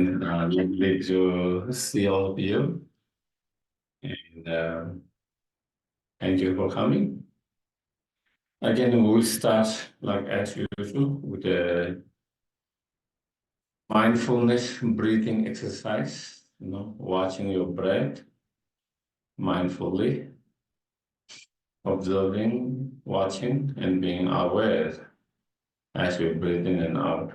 Lovely to see all of you, and thank you for coming. Again, we'll start like as usual with the mindfulness breathing exercise. Watching your breath mindfully, observing, watching, and being aware as you breathe in and out.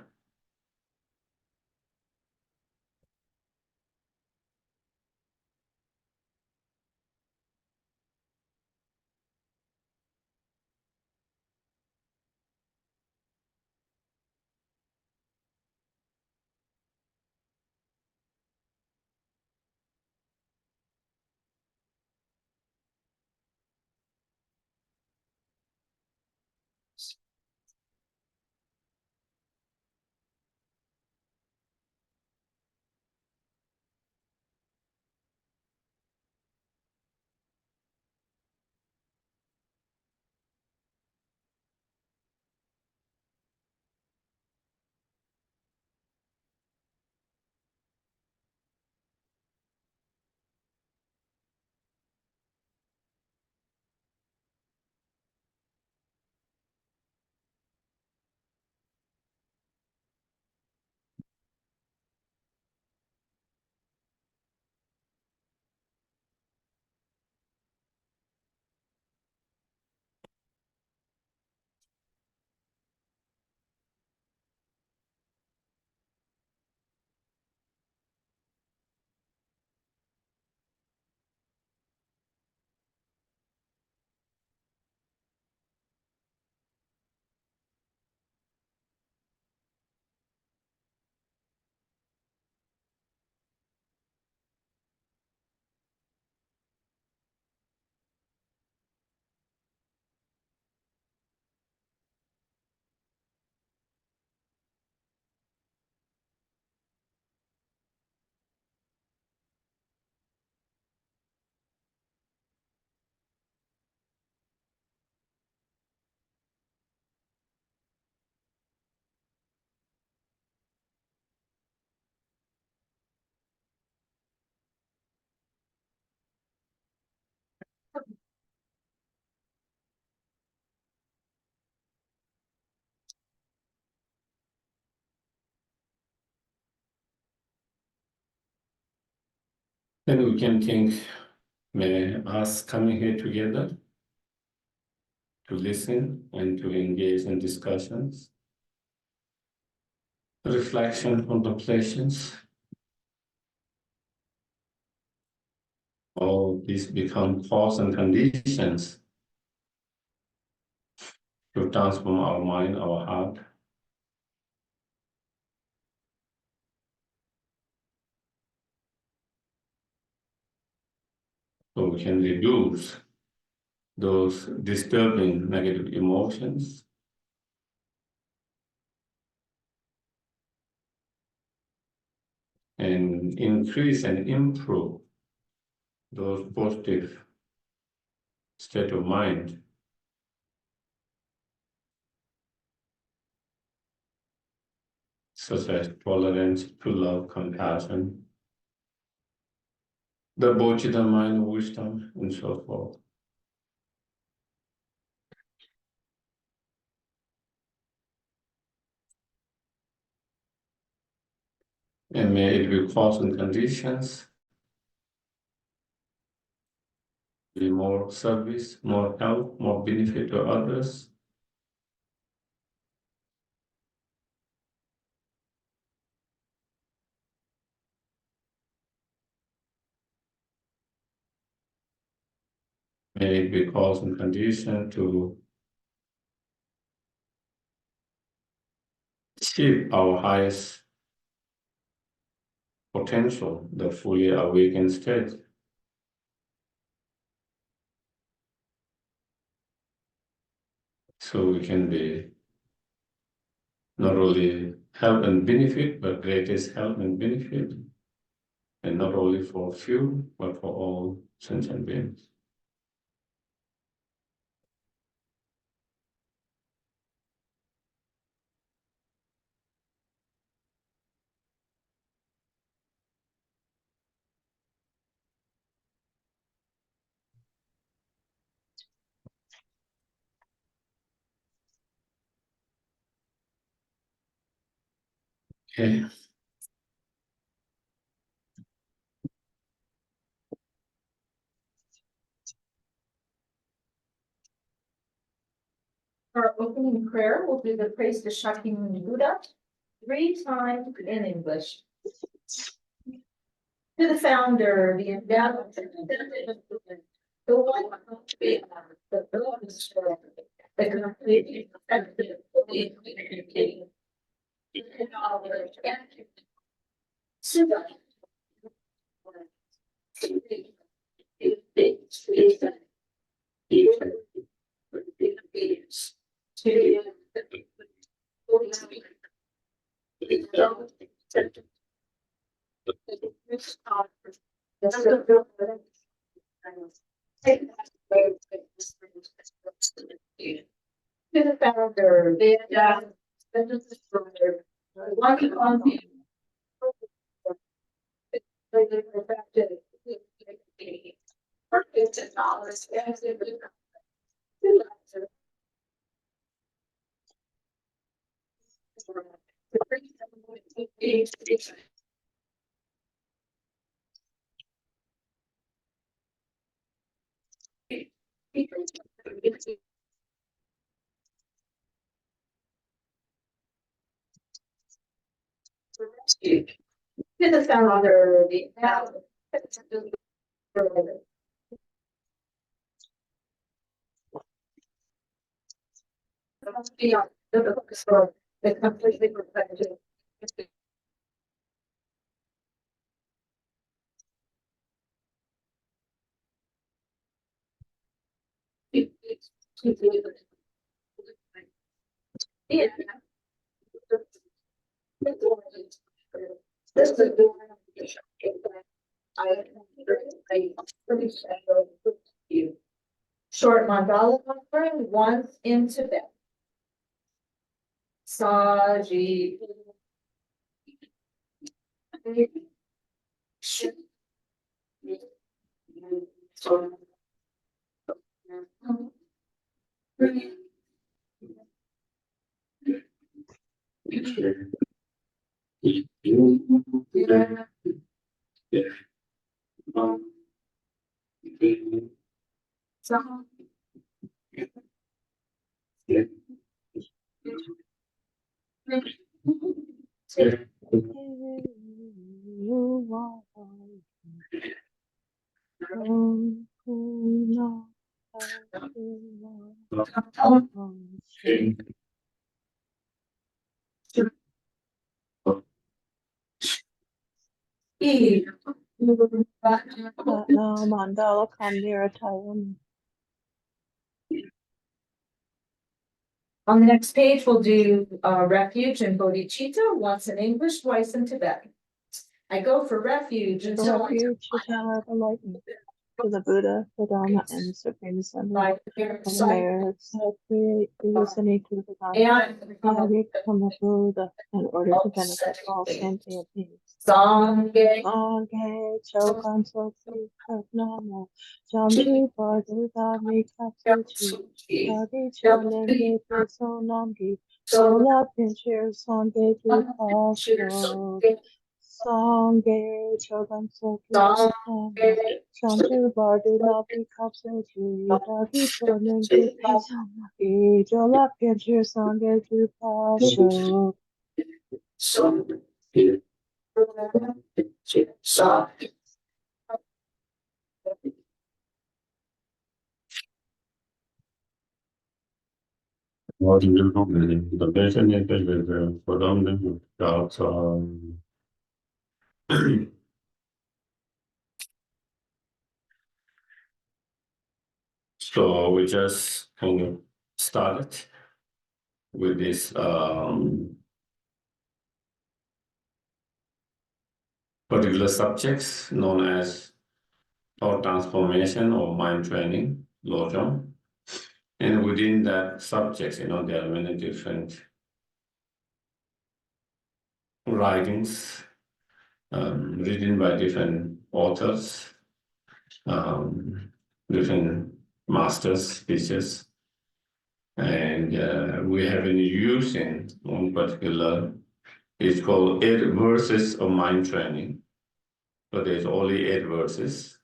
Then we can think, may us coming here together to listen and to engage in discussions, reflection, contemplations. All these become cause and conditions to transform our mind, our heart, so we can reduce those disturbing negative emotions and increase and improve those positive state of mind, such as tolerance, to love, compassion, the bodhicitta mind, wisdom, and so forth. And may it be cause and conditions, be more service, more help, more benefit to others. May it be cause and condition to achieve our highest potential, the fully awakened state. So we can be not only help and benefit, but greatest help and benefit, and not only for few, but for all sentient beings. Okay. Our opening prayer will be the praise to Shakyamuni Buddha, 3 times in English. To the founder, the endowed, the one who be the bonus, the complete, effective, fully communicating, in knowledge and Suda. To the founder, the endowed, the one on the perfected, perfect knowledge as it is. To the founder, the endowed, beyond the bookstore, the completely perfected. Yeah. This is the I short mandala offering once in Tibet. Saji. No, mandala come near Taiwan. On the next page, we'll do refuge and bodhicitta, once in English, twice in Tibetan. I go for refuge until Refuge to tell enlightenment to the Buddha, the Dharma, and the Supreme Assembly. I On the merits of listening to the Dharma, I become a Buddha in order to benefit all sentient beings. Sangye, Sangye Chokan Soki Namo Jamju Bardu Dami Katsuchi Kagi Cholenge Peso Namgi Sola Pincher Sangye Pasho Sangye Chokan Soki Namo Jamju Bardu Dami Katsuchi Kagi Cholenge Peso Namgi Sola Pincher Sangye Pasho. What do you do? The designated with the predominant doubts so we just kind of started with this particular subjects known as thought transformation or mind training, Lojong. And within that subjects, there are many different writings written by different authors, different masters, teachers, and we have been using one particular It's called 8 Verses of Mind Training. So there's only 8 verses.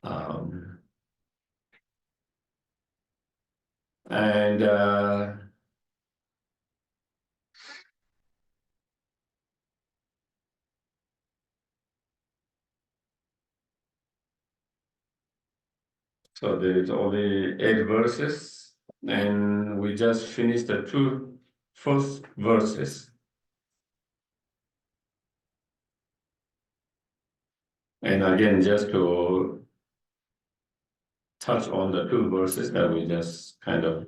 And so there's only 8 verses, and we just finished the 2 first verses. And again, just to touch on the 2 verses that we just kind of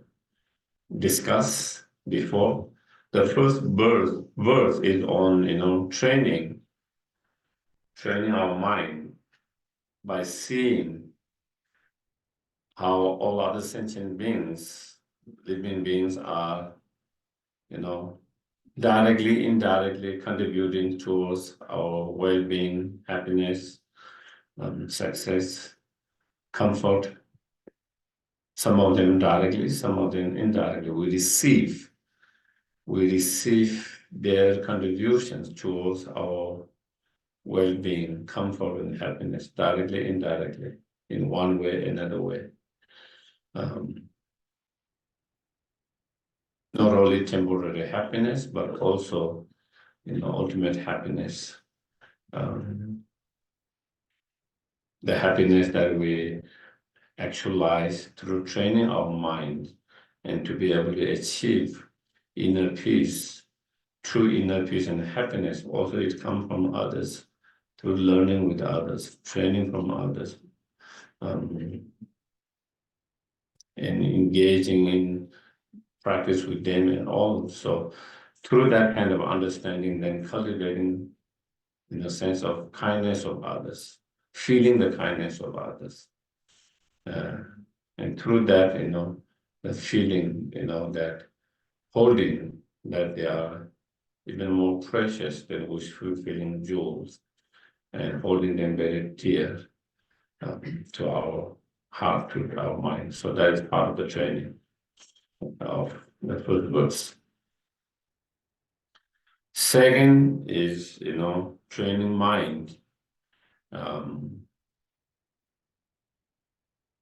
discussed before. The first verse is on, training our mind by seeing how all other sentient beings, living beings are, directly, indirectly contributing towards our well-being, happiness, success, comfort. Some of them directly, some of them indirectly. We receive their contributions towards our well-being, comfort, and happiness, directly, indirectly, in one way, another way. Not only temporary happiness, but also, ultimate happiness. The happiness that we actualize through training our mind and to be able to achieve inner peace, true inner peace and happiness. Also, it comes from others, through learning with others, training from others, and engaging in practice with them and all. So through that kind of understanding, then cultivating in a sense of kindness of others, feeling the kindness of others. And through that, the feeling, that holding that they are even more precious than wishful feeling jewels, and holding them very dear to our heart, to our mind. So that is part of the training of the first verse. Second is, training mind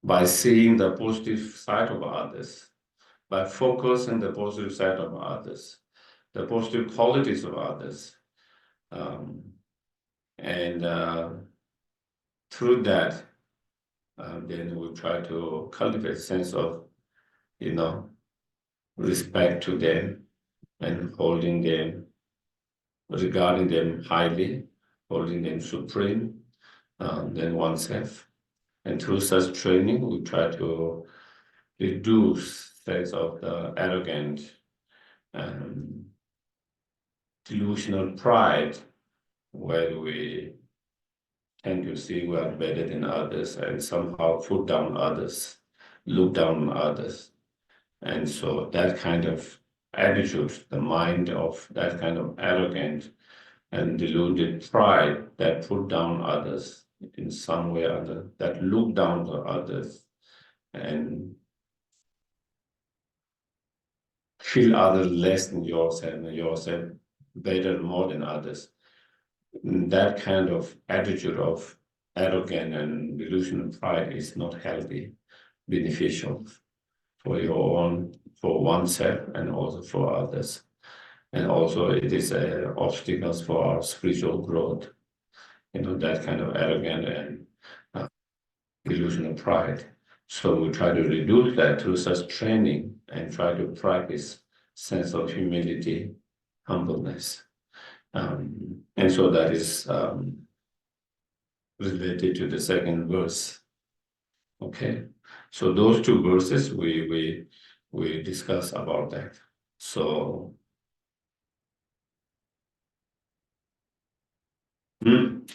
by seeing the positive side of others, by focusing the positive side of others, the positive qualities of others. And through that, then we try to cultivate a sense of, respect to them and holding them, regarding them highly, holding them supreme than oneself. And through such training, we try to reduce sense of the arrogant, delusional pride, where we tend to see we are better than others and somehow put down others, look down on others. And so that kind of attitude, the mind of that kind of arrogant and deluded pride that put down others in some way or other, that look down to others and feel others less than yourself and yourself better, more than others. That kind of attitude of arrogant and delusional pride is not healthy, beneficial for for oneself and also for others. And also it is obstacles for our spiritual growth, that kind of arrogant and delusional pride. So we try to reduce that through such training and try to practice sense of humility, humbleness. And so that is related to the second verse. Okay, so those 2 verses we discuss about that. So and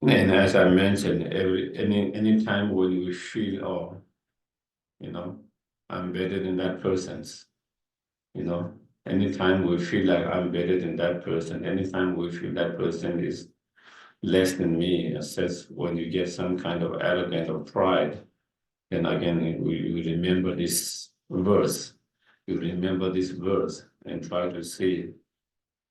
as I mentioned, any time when we feel, I'm better than that person's, anytime we feel like I'm better than that person, anytime we feel that person is less than me, says when you get some kind of arrogance or pride, then again we remember this verse. You remember this verse and try to see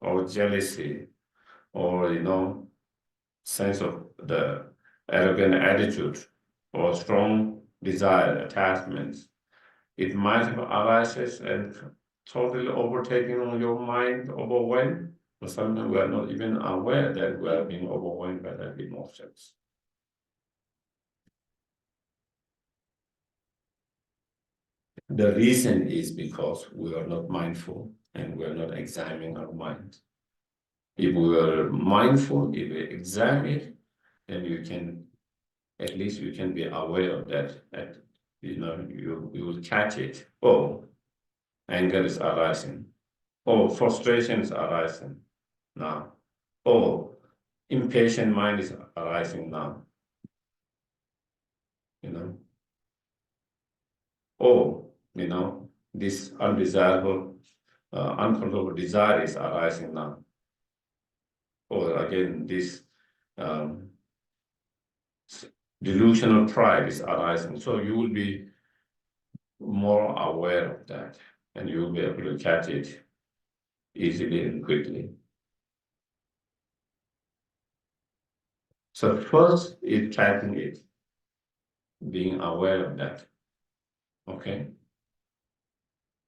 or jealousy, or sense of the arrogant attitude, or strong desire, attachments. It might have arises and totally overtaking on your mind, overwhelmed. Or sometimes we are not even aware that we are being overwhelmed by that emotions. The reason is because we are not mindful and we are not examining our mind. If we are mindful, if we examine it, then you can, at least you can be aware of that. And, you will catch it. Oh, anger is arising. Oh, frustration is arising now. Oh, impatient mind is arising now. Oh, this undesirable, uncontrollable desire is arising now. Or again, this delusional pride is arising. So you will be more aware of that, and you will be able to catch it easily and quickly. So first is tracking it, being aware of that. Okay.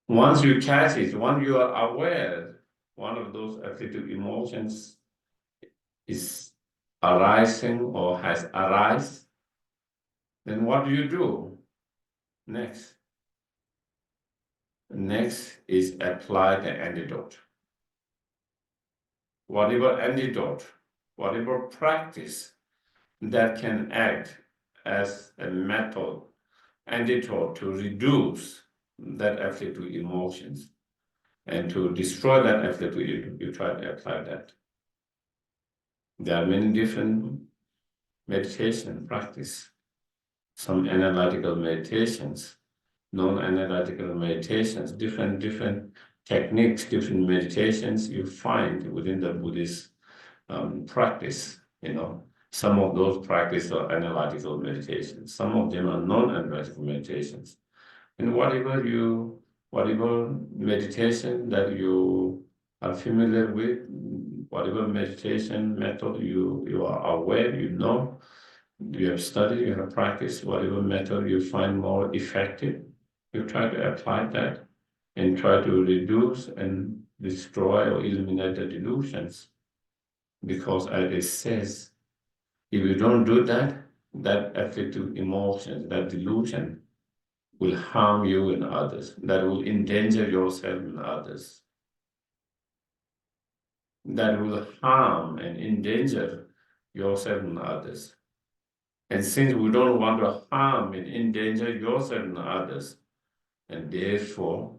Once you catch it, once you are aware, one of those afflictive emotions is arising or has arisen, then what do you do next? Next is apply the antidote. Whatever antidote, whatever practice that can act as a method, antidote to reduce that afflictive emotions and to destroy that afflictive, you try to apply that. There are many different meditation practice, some analytical meditations, non-analytical meditations, different techniques, different meditations you find within the Buddhist practice. Some of those practices are analytical meditations, some of them are non-analytical meditations. And whatever meditation that you are familiar with, whatever meditation method you are aware, you have studied, you have practiced, whatever method you find more effective, you try to apply that and try to reduce and destroy or eliminate the delusions. Because as it says, if you don't do that, that afflictive emotions, that delusion will harm you and others, that will endanger yourself and others, that will harm and endanger yourself and others. And since we don't want to harm and endanger yourself and others, and therefore,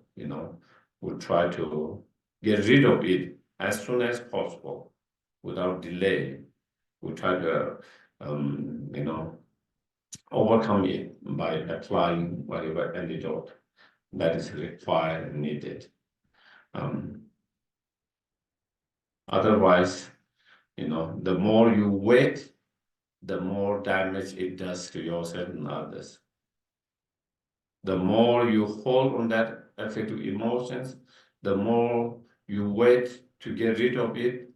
we'll try to get rid of it as soon as possible without delay. We'll try to, overcome it by applying whatever antidote that is required and needed. Otherwise, the more you wait, the more damage it does to yourself and others. The more you hold on that affective emotions, the more you wait to get rid of it,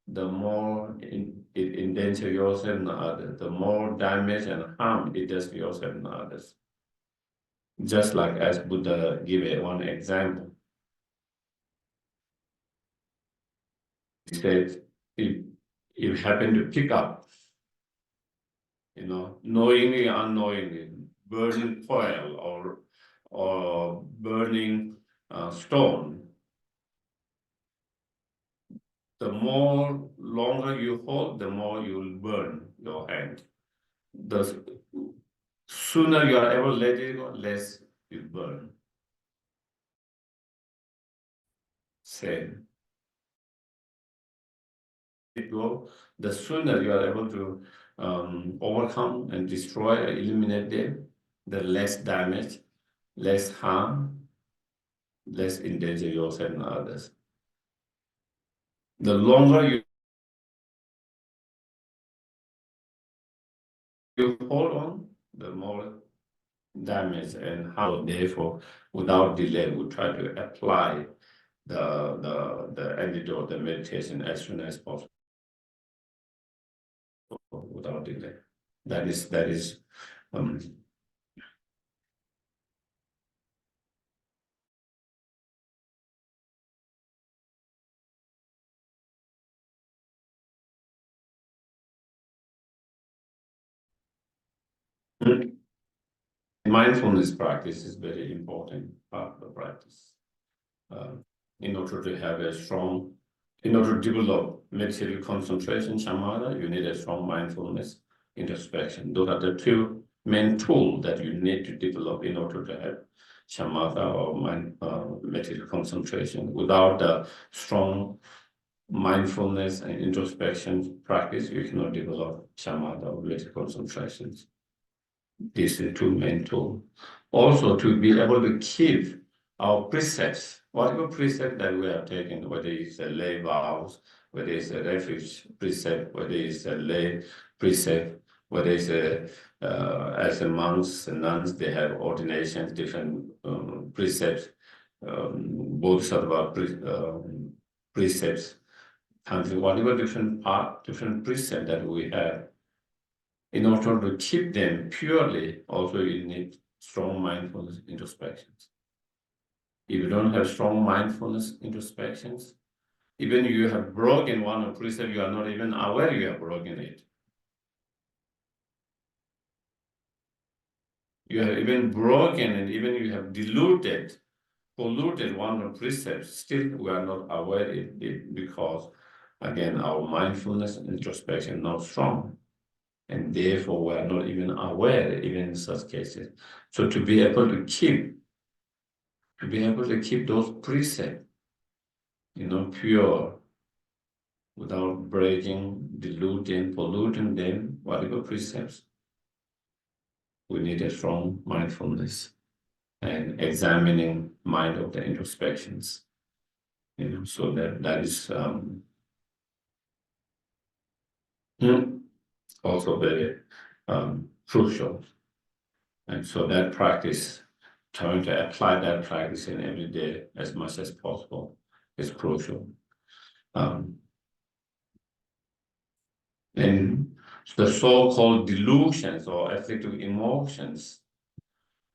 the more it endangers yourself and others, the more damage and harm it does to yourself and others. Just like as Buddha gave one example. He said, if you happen to pick up, knowingly, unknowingly, burning coal or burning stone, the more longer you hold, the more you will burn your hand. The sooner you are able to let it go, less you burn. Same. It go, the sooner you are able to overcome and destroy or eliminate them, the less damage, less harm, less endanger yourself and others. The longer you hold on, the more damage and harm. Therefore, without delay, we try to apply the antidote, the meditation as soon as possible without delay. That is mindfulness practice is very important part of the practice. In order to have a strong, in order to develop meditative concentration, samadhi, you need a strong mindfulness, introspection. Those are the two main tools that you need to develop in order to have samatha or meditative concentration. Without the strong mindfulness and introspection practice, you cannot develop samatha or meditative concentrations. These are the two main tools. Also, to be able to keep our precepts, whatever precept that we have taken, whether it's a lay vows, whether it's a refuge precept, whether it's a lay precept, whether it's as a monks and nuns, they have ordinations, different precepts, bodhisattva precepts, whatever different precept that we have. In order to keep them purely, also you need strong mindfulness introspections. If you don't have strong mindfulness introspections, even you have broken one of precept, you are not even aware you have broken it. You have even broken and even you have polluted one of precepts, still we are not aware of it because, again, our mindfulness and introspection not strong. And therefore, we are not even aware, even in such cases. So to be able to keep those precepts, pure, without breaking, diluting, polluting them, whatever precepts, we need a strong mindfulness and examining mind of the introspections. So that is also very crucial. And so that practice, trying to apply that practice in every day as much as possible is crucial. And the so-called delusions or afflictive emotions,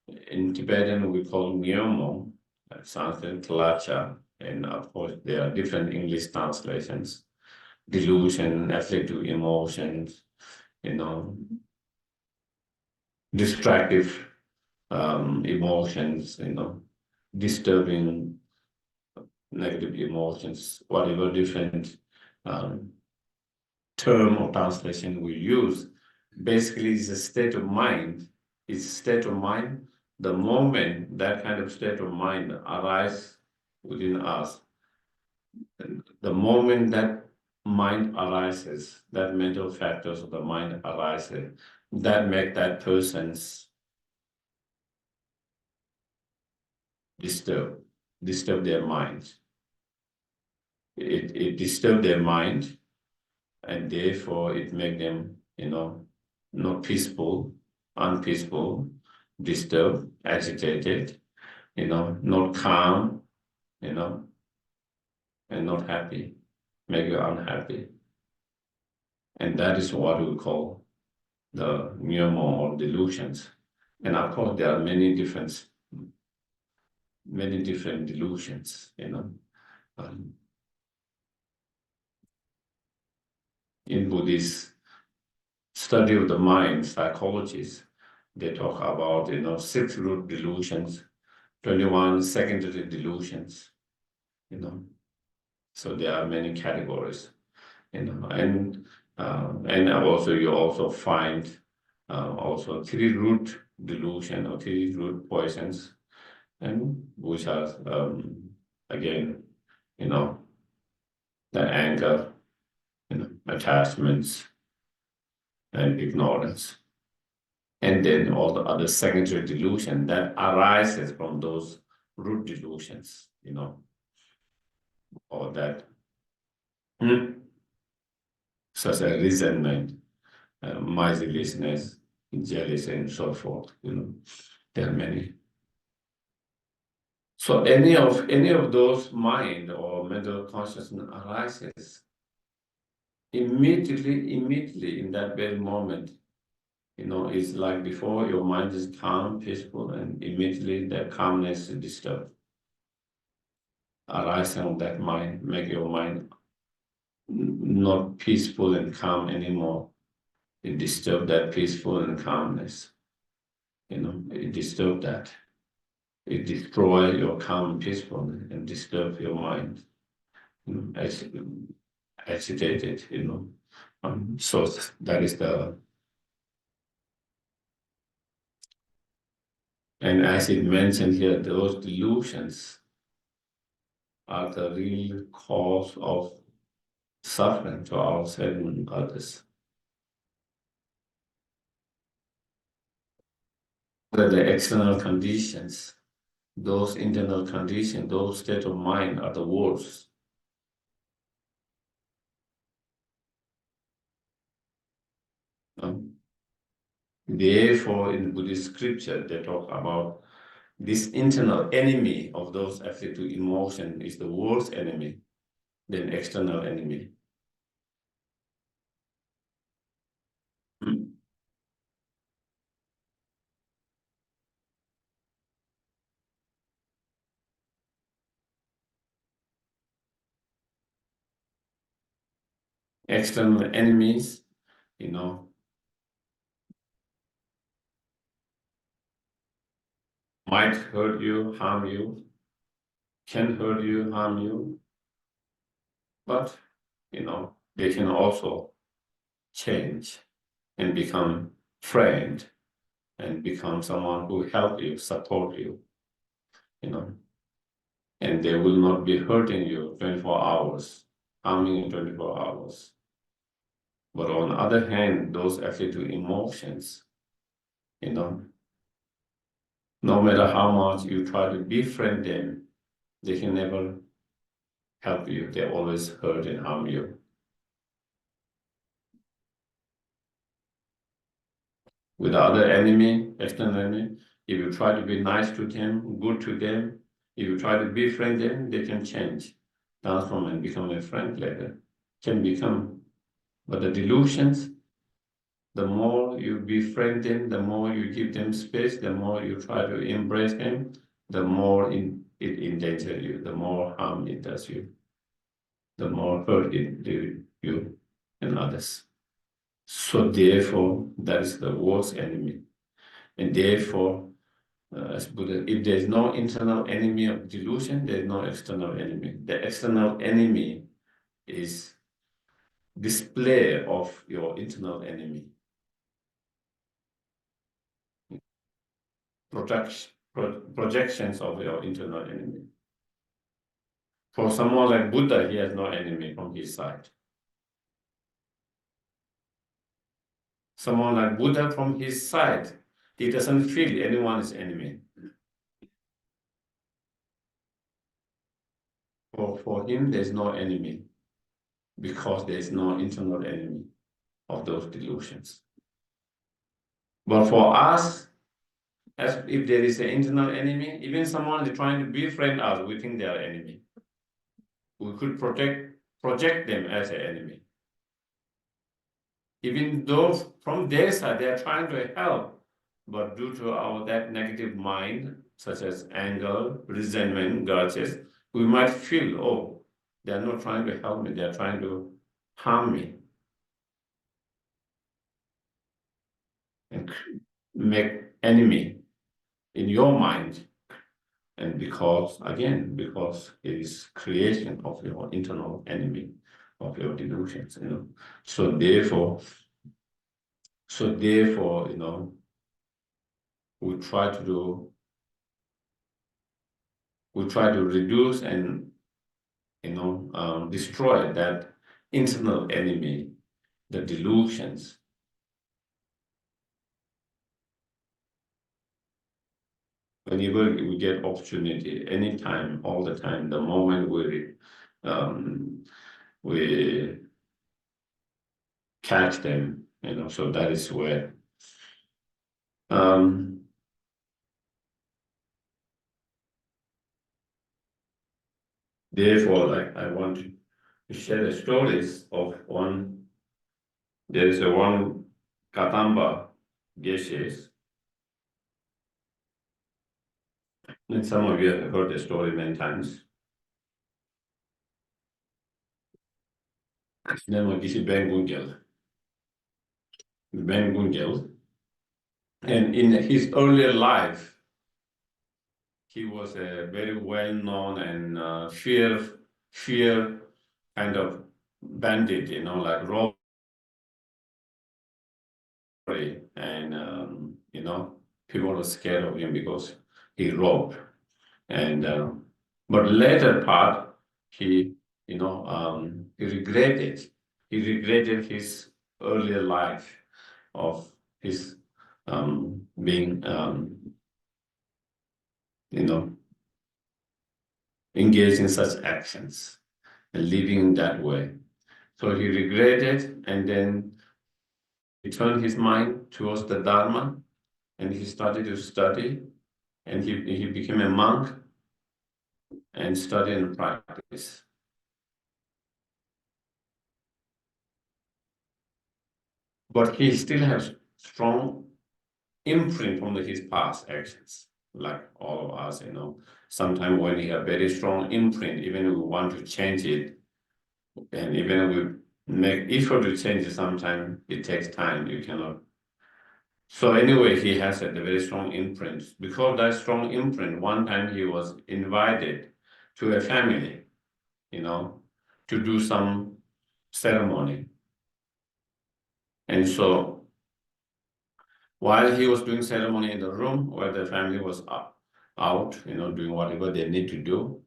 in Tibetan we call myomo, Sanskrit kalacha, and of course there are different English translations. Delusion, afflictive emotions, distractive emotions, disturbing negative emotions, whatever different term or translation we use, basically is a state of mind. It's a state of mind. The moment that kind of state of mind arises within us, the moment that mind arises, that mental factors of the mind arises, that make that person's disturb their mind. It disturb their mind, and therefore it make them, not peaceful, unpeaceful, disturbed, agitated, not calm, and not happy, make you unhappy. And that is what we call the pneumo or delusions. And of course, there are many different delusions, in Buddhist study of the mind, psychologists, they talk about, 6 root delusions, 21 secondary delusions, So there are many categories, and also you also find also 3 root delusion or 3 root poisons, and which are again, the anger, attachments, and ignorance. And then all the other secondary delusion that arises from those root delusions, or that such as resentment, miserliness, jealousy, and so forth. There are many. So any of those mind or mental consciousness arises immediately in that very moment. It's like before your mind is calm, peaceful, and immediately that calmness is disturbed. Arising of that mind, make your mind not peaceful and calm anymore. It disturbs that peaceful and calmness. It disturbs that. It destroys your calm and peacefulness and disturbs your mind. Agitated, so that is and as it mentioned here, those delusions are the real cause of suffering to ourselves and others. The external conditions, those internal conditions, those state of mind are the worst. Therefore, in Buddhist scripture, they talk about this internal enemy of those afflicted emotion is the worst enemy than external enemy. External enemies, might hurt you, harm you, can hurt you, harm you, but they can also change and become friend and become someone who help you, support you, and they will not be hurting you 24 hours, harming you 24 hours. But on the other hand, those afflicted emotions, no matter how much you try to befriend them, they can never help you. They always hurt and harm you. With the other enemy, external enemy, if you try to be nice to them, good to them, if you try to befriend them, they can change, transform and become a friend later, can become. But the delusions, the more you befriend them, the more you give them space, the more you try to embrace them, the more it endangers you, the more harm it does you, the more hurt it do you and others. So therefore, that is the worst enemy. And therefore, as Buddha, if there's no internal enemy of delusion, there's no external enemy. The external enemy is display of your internal enemy. Projections of your internal enemy. For someone like Buddha, he has no enemy from his side. Someone like Buddha from his side, he doesn't feel anyone is enemy. For him, there's no enemy because there's no internal enemy of those delusions. But for us, as if there is an internal enemy, even someone is trying to befriend us, we think they are enemy. We could project them as an enemy. Even though from their side they are trying to help, but due to that negative mind, such as anger, resentment, grudges, we might feel, oh, they are not trying to help me, they are trying to harm me and make enemy in your mind. And because it is creation of your internal enemy, of your delusions, So therefore, we try to reduce and destroy that internal enemy, the delusions. Whenever we get opportunity, anytime, all the time, the moment we catch them, so that is where Therefore, like I want to share the stories of one. There is a one Katamba Geshe, and some of you have heard the story many times. His name was Geshe Ben Gungel. Ben Gungel. And in his earlier life, he was a very well-known and fear kind of bandit, like robbery, and people were scared of him because he robbed. And but later part, he he regretted his earlier life of his being engaged in such actions and living in that way. So he regretted, and then he turned his mind towards the Dharma, and he started to study, and he became a monk and study and practice. But he still has strong imprint from his past actions, like all of us, Sometimes when you have very strong imprint, even if we want to change it, and even if we make effort to change it, sometimes it takes time. You cannot. So anyway, he has a very strong imprint. Because that strong imprint, one time he was invited to a family, to do some ceremony. And so while he was doing ceremony in the room where the family was out, doing whatever they need to do,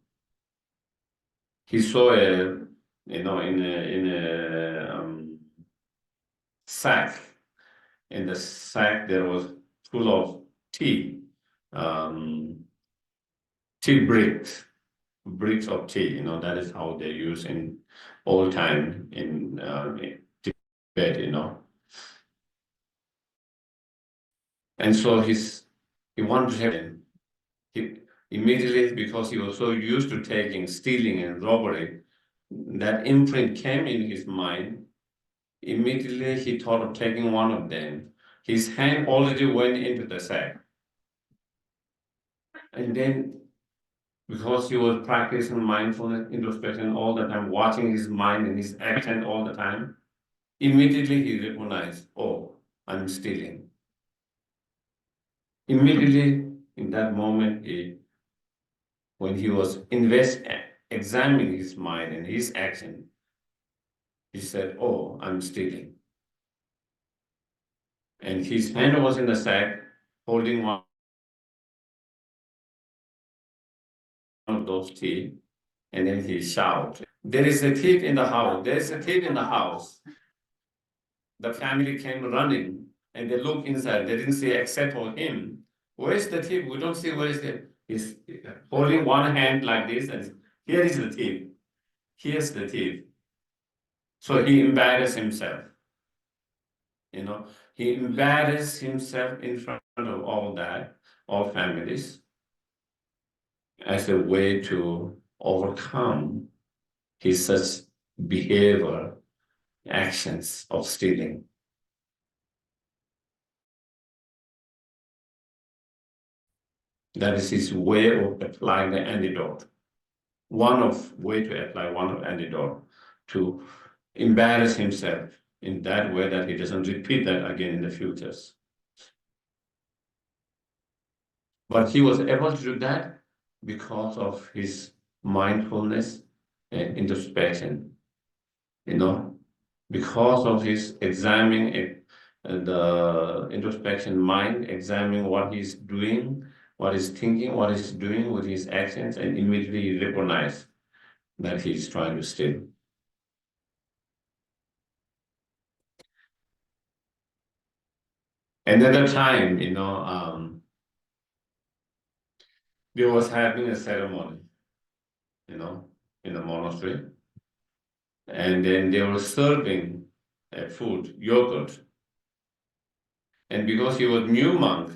he saw in a sack. In the sack there was full of tea, tea bricks of tea. That is how they use in old time in Tibet. And so he wanted to have he immediately, because he was so used to stealing and robbery, that imprint came in his mind. Immediately he thought of taking one of them. His hand already went into the sack. And then, because he was practicing mindfulness, introspection all the time, watching his mind and his action all the time, immediately he recognized, oh, I'm stealing. Immediately, in that moment, when he was examining his mind and his action, he said, oh, I'm stealing. And his hand was in the sack, holding one of those teeth, and then he shouted, there is a thief in the house, there is a thief in the house. The family came running, and they looked inside, they didn't see except for him. Where's the thief? We don't see where is the. He's holding one hand like this, and here is the thief. Here's the thief. So he embarrassed himself. He embarrassed himself in front of all families, as a way to overcome his such behavior, actions of stealing. That is his way of applying the antidote. Way to apply one of antidote to embarrass himself in that way, that he doesn't repeat that again in the futures. But he was able to do that because of his mindfulness and introspection, because of his examining the introspection mind, examining what he's doing, what he's thinking, what he's doing with his actions, and immediately recognize that he's trying to steal. Another time, there was having a ceremony, in the monastery, and then they were serving food, yogurt. And because he was new monk,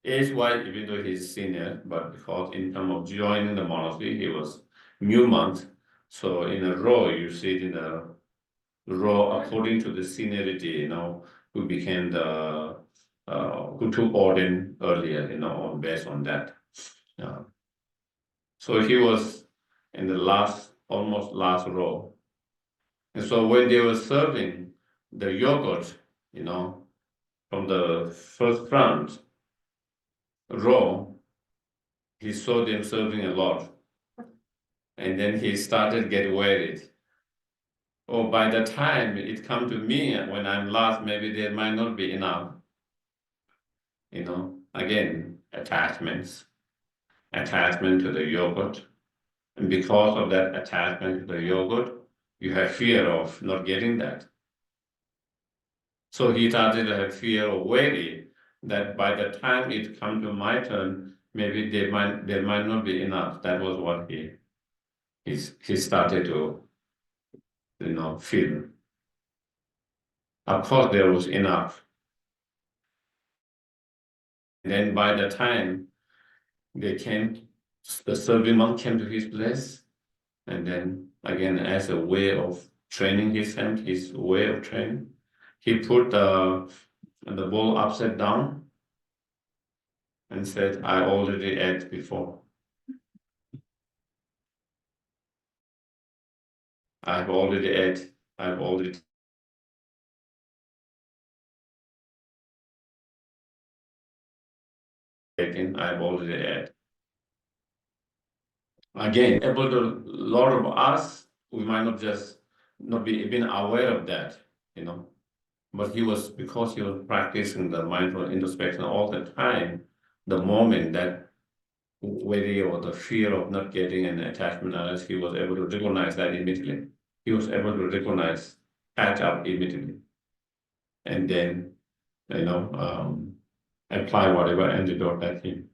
age-wise, even though he's senior, but because in terms of joining the monastery, he was new month. So in a row, you see it in a row according to the seniority, who became who took Odin earlier, based on that. So he was in the almost last row. And so when they were serving the yogurt, from the first front row, he saw them serving a lot. And then he started getting worried. Oh, by the time it come to me, when I'm last, maybe there might not be enough. Again, attachment to the yogurt. And because of that attachment to the yogurt, you have fear of not getting that. So he started to have fear or worry that by the time it come to my turn, maybe there might not be enough. That was what he started to feel. Of course, there was enough. And then by the time the serving monk came to his place, and then again, as a way of training his way of training, he put the bowl upside down and said, I already ate before. I've already ate. I've already taken. I've already ate. Again, a lot of us, we might not be even aware of that, But because he was practicing the mindful introspection all the time, the moment that worry or the fear of not getting an attachment analysis, he was able to recognize that immediately. He was able to recognize, catch up immediately. And then, apply whatever antidote that he.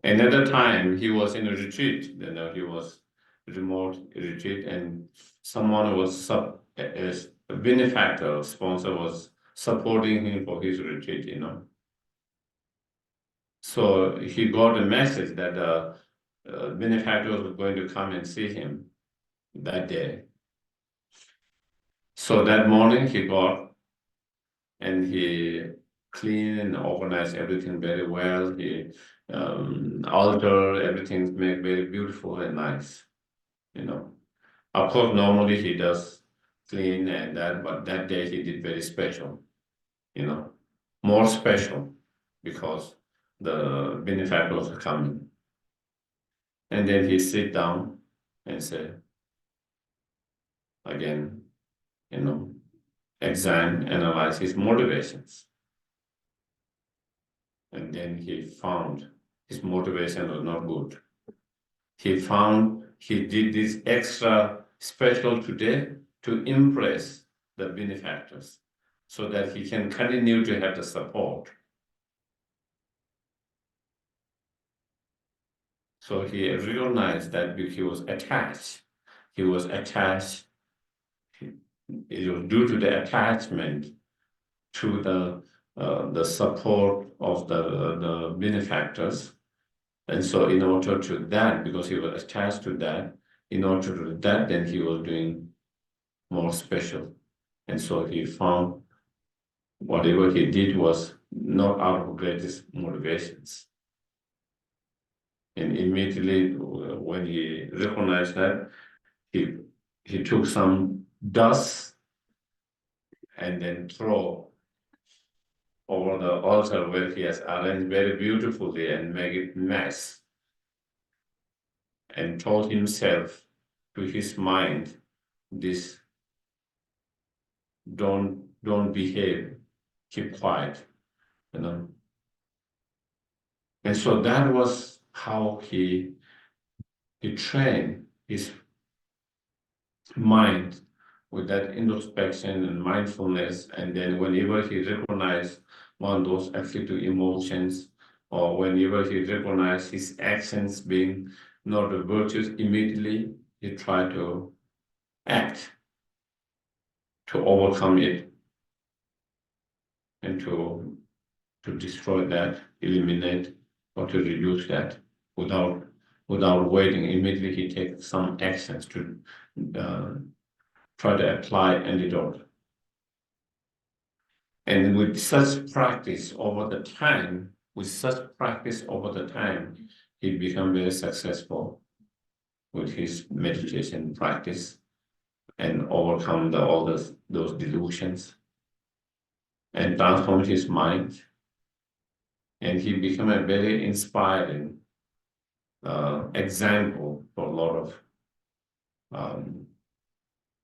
Another time he was in a retreat, he was remote retreat, and someone was a benefactor, sponsor was supporting him for his retreat, So he got a message that the benefactor was going to come and see him that day. So that morning he got and he cleaned and organized everything very well. He altered everything, made very beautiful and nice. Of course, normally he does clean and that, but that day he did very special. More special because the benefactors are coming. And then he sit down and say, again, analyze his motivations. And then he found his motivation was not good. He found he did this extra special today to impress the benefactors so that he can continue to have the support. So he realized that he was attached. He was attached. It was due to the attachment to the support of the benefactors. And so in order to that, because he was attached to that, in order to that, then he was doing more special. And so he found whatever he did was not out of greatest motivations. And immediately when he recognized that, he took some dust and then throw over the altar where he has arranged very beautifully and make it mess. And told himself to his mind, this don't behave, keep quiet, And so that was how he trained his mind with that introspection and mindfulness. And then whenever he recognized one of those afflictive emotions, or whenever he recognized his actions being not virtuous, immediately he tried to act to overcome it and to destroy that, eliminate, or to reduce that, without waiting. Immediately he takes some actions to try to apply antidote. And with such practice over the time, he become very successful with his meditation practice and overcome all those delusions and transform his mind. And he became a very inspiring example for a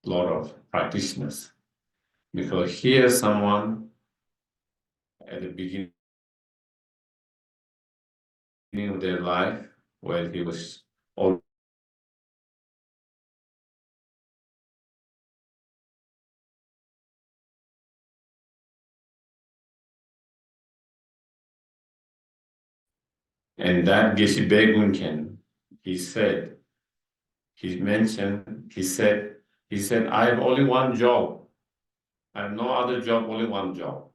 lot of practitioners, because here someone at the beginning of their life where he was all and that Geshe Begunken, he said, I have only one job. I have no other job, only one job.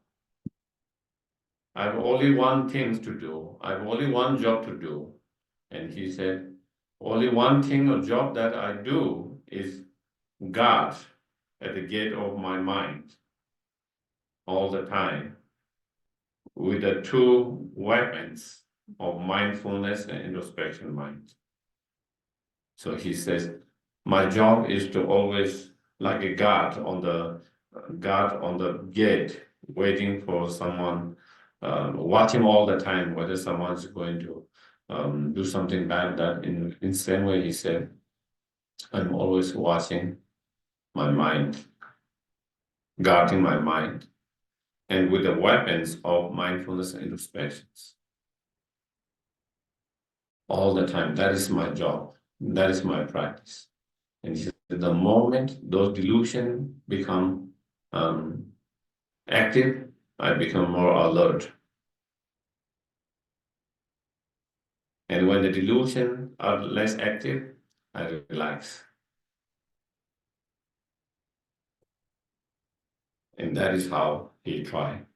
I have only one thing to do. I have only one job to do. And he said, only one thing or job that I do is guard at the gate of my mind all the time with the two weapons of mindfulness and introspection mind. So he says, my job is to always like a guard on the gate, waiting for someone, watching all the time whether someone's going to do something bad. That in same way he said, I'm always watching my mind, guarding my mind, and with the weapons of mindfulness and introspections all the time. That is my job. That is my practice. And he said, the moment those delusions become active, I become more alert. And when the delusions are less active, I relax. And that is how he tried.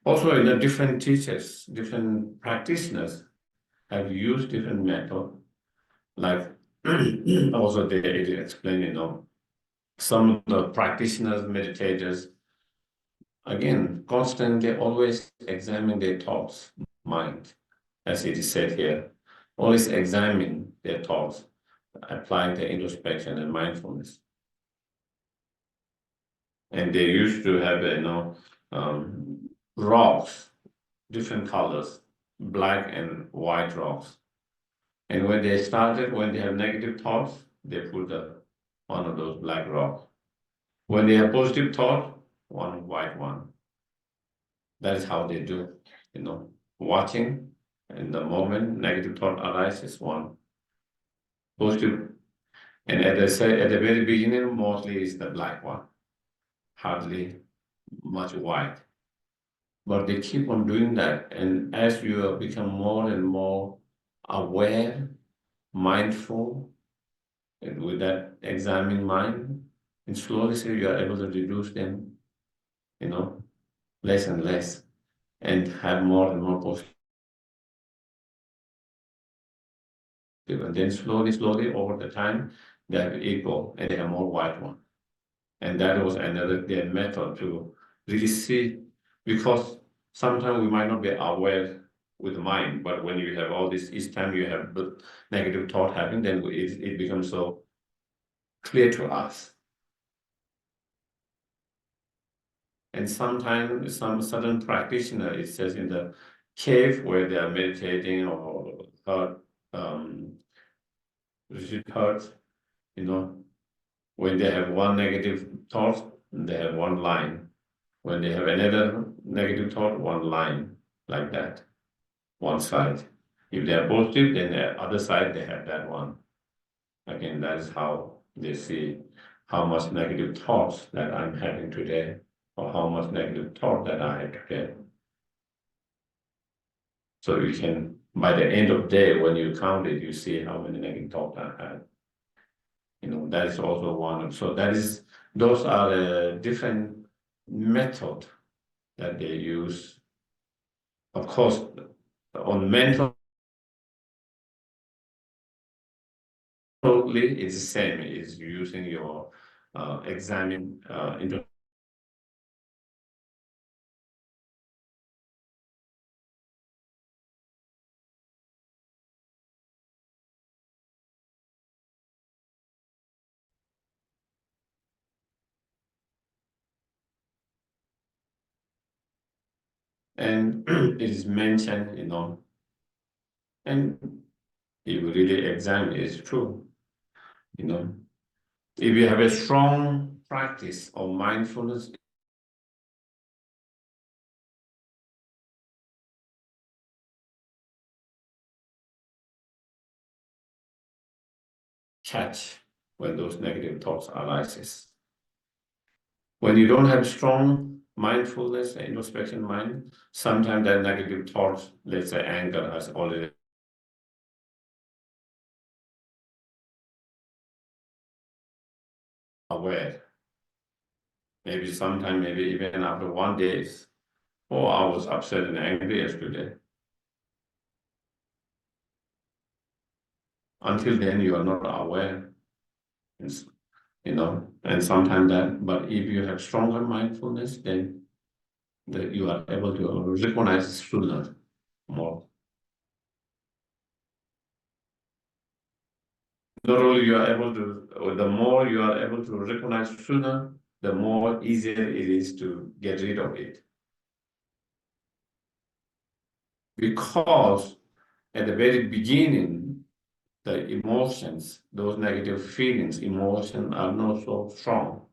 Also, in the different teachers, different practitioners have used different methods. Like also they explain, some of the practitioners, meditators, again, constantly always examine their thoughts, mind, as it is said here, always examine their thoughts, applying the introspection and mindfulness. And they used to have, rocks, different colors, black and white rocks. And when they have negative thoughts, they put one of those black rocks. When they have positive thought, one white one. That is how they do, watching, and the moment negative thought arises, one positive. And as I say at the very beginning, mostly is the black one, hardly much white. But they keep on doing that. And as you become more and more aware, mindful, and with that examining mind, and slowly you are able to reduce them, less and less, and have more and more positive. And then slowly over the time, they have equal and they have more white one. And that was another their method to really see, because sometimes we might not be aware with the mind, but when you have all this, each time you have the negative thought happening, then it becomes so clear to us. And sometimes some certain practitioner, it says in the cave where they are meditating or hurt, when they have one negative thought, they have one line. When they have another negative thought, one line, like that, one side. If they are positive, then the other side, they have that one. Again, that is how they see how much negative thoughts that I'm having today, or how much negative thought that I had today. So you can, by the end of the day, when you count it, you see how many negative thoughts I had. That is also one. So those are the different methods that they use. Of course, on mental totally it's the same. It's using your examine into and it is mentioned, and if you really examine, it's true, If you have a strong practice of mindfulness, catch when those negative thoughts arises. When you don't have strong mindfulness, introspection mind, sometimes that negative thoughts, let's say anger, has already aware. Maybe sometime, maybe even after 1 day, oh, I was upset and angry yesterday. Until then, you are not aware, and sometimes that, but if you have stronger mindfulness, then that you are able to recognize sooner more. Not only you are able to, or the more you are able to recognize sooner, the more easier it is to get rid of it. Because at the very beginning, the emotions, those negative feelings, emotions are not so strong,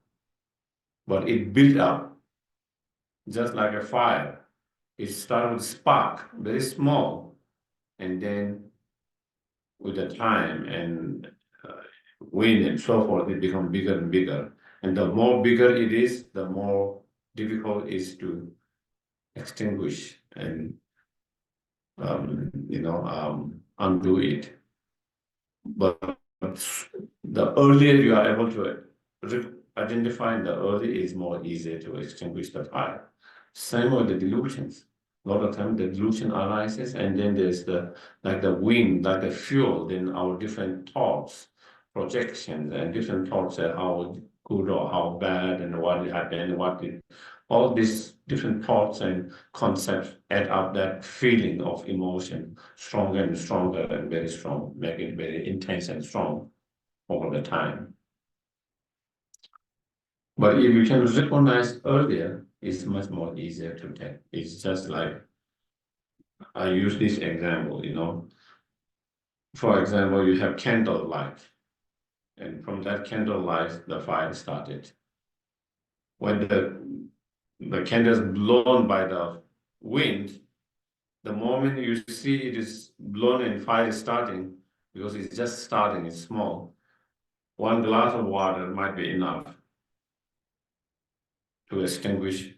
but it built up just like a fire. It started with spark, very small, and then with the time and wind and so forth, it becomes bigger and bigger. And the more bigger it is, the more difficult it is to extinguish and undo it. But the earlier you are able to identify the early is more easier to extinguish the fire. Same with the delusions. A lot of times the delusion arises, and then there's the wind, like the fuel, then our different thoughts, projections, and different thoughts that how good or how bad and what happened, all these different thoughts and concepts add up that feeling of emotion stronger and stronger and very strong, make it very intense and strong over the time. But if you can recognize earlier, it's much more easier to take. It's just like I use this example, For example, you have candle light, and from that candle light, the fire started. When the candle is blown by the wind, the moment you see it is blown and fire is starting, because it's just starting, it's small, one glass of water might be enough to extinguish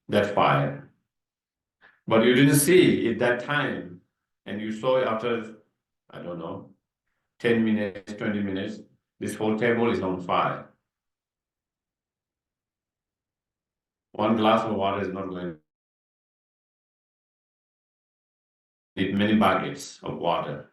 that fire. But you didn't see it that time, and you saw it after, I don't know, 10 minutes, 20 minutes, this whole table is on fire. One glass of water is not going to need many buckets of water.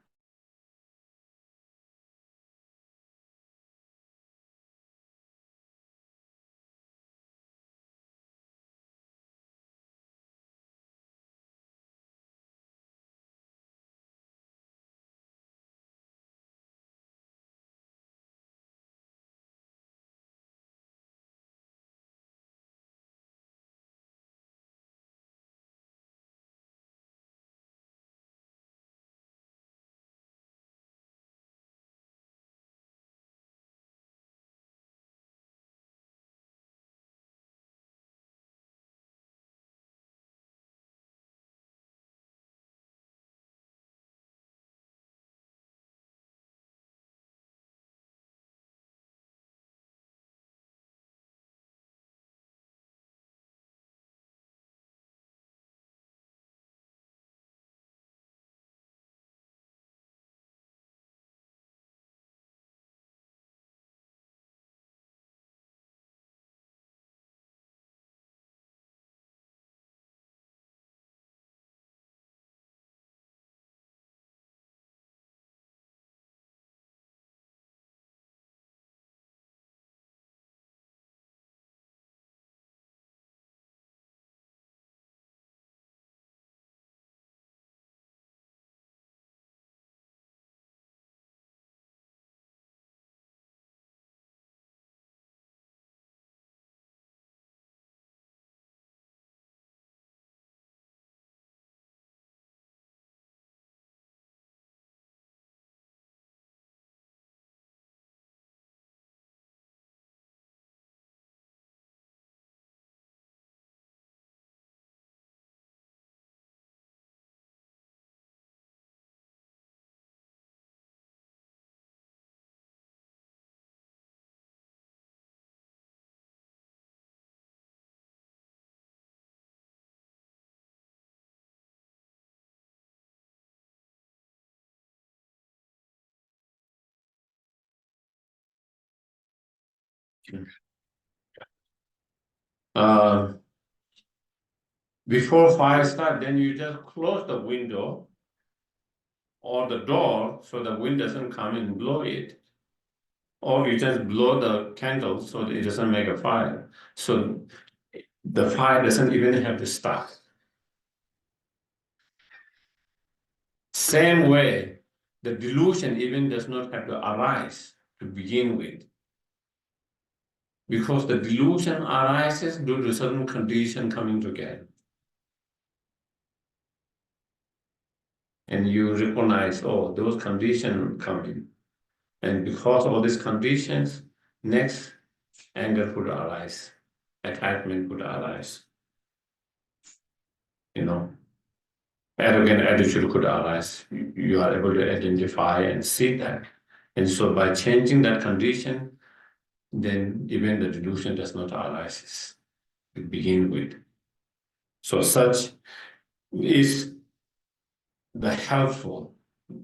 Before fire start, then you just close the window or the door so the wind doesn't come and blow it. Or you just blow the candle so it doesn't make a fire. So the fire doesn't even have to start. Same way, the delusion even does not have to arise to begin with. Because the delusion arises due to certain condition coming together. And you recognize, oh, those conditions coming. And because of all these conditions, next anger could arise, attachment could arise. Arrogant attitude could arise. You are able to identify and see that. And so by changing that condition, then even the delusion does not arise to begin with. So such is the helpful,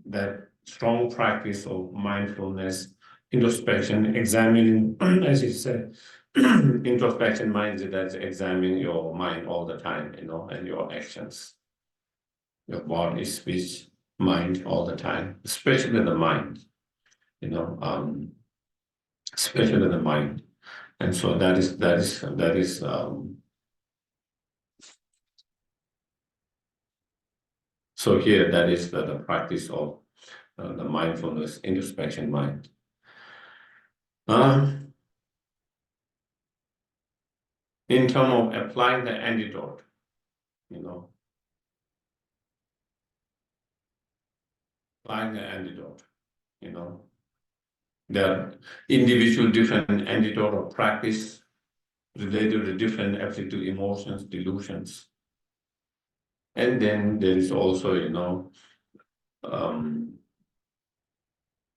that strong practice of mindfulness, introspection, examining, as you said, introspection means that examining your mind all the time, and your actions, your body, speech, mind all the time, especially the mind, especially the mind. And so that is so here that is the practice of the mindfulness, introspection mind. In terms of applying the antidote, applying the antidote, there are individual different antidote of practice related to different afflictive emotions, delusions. And then there is also,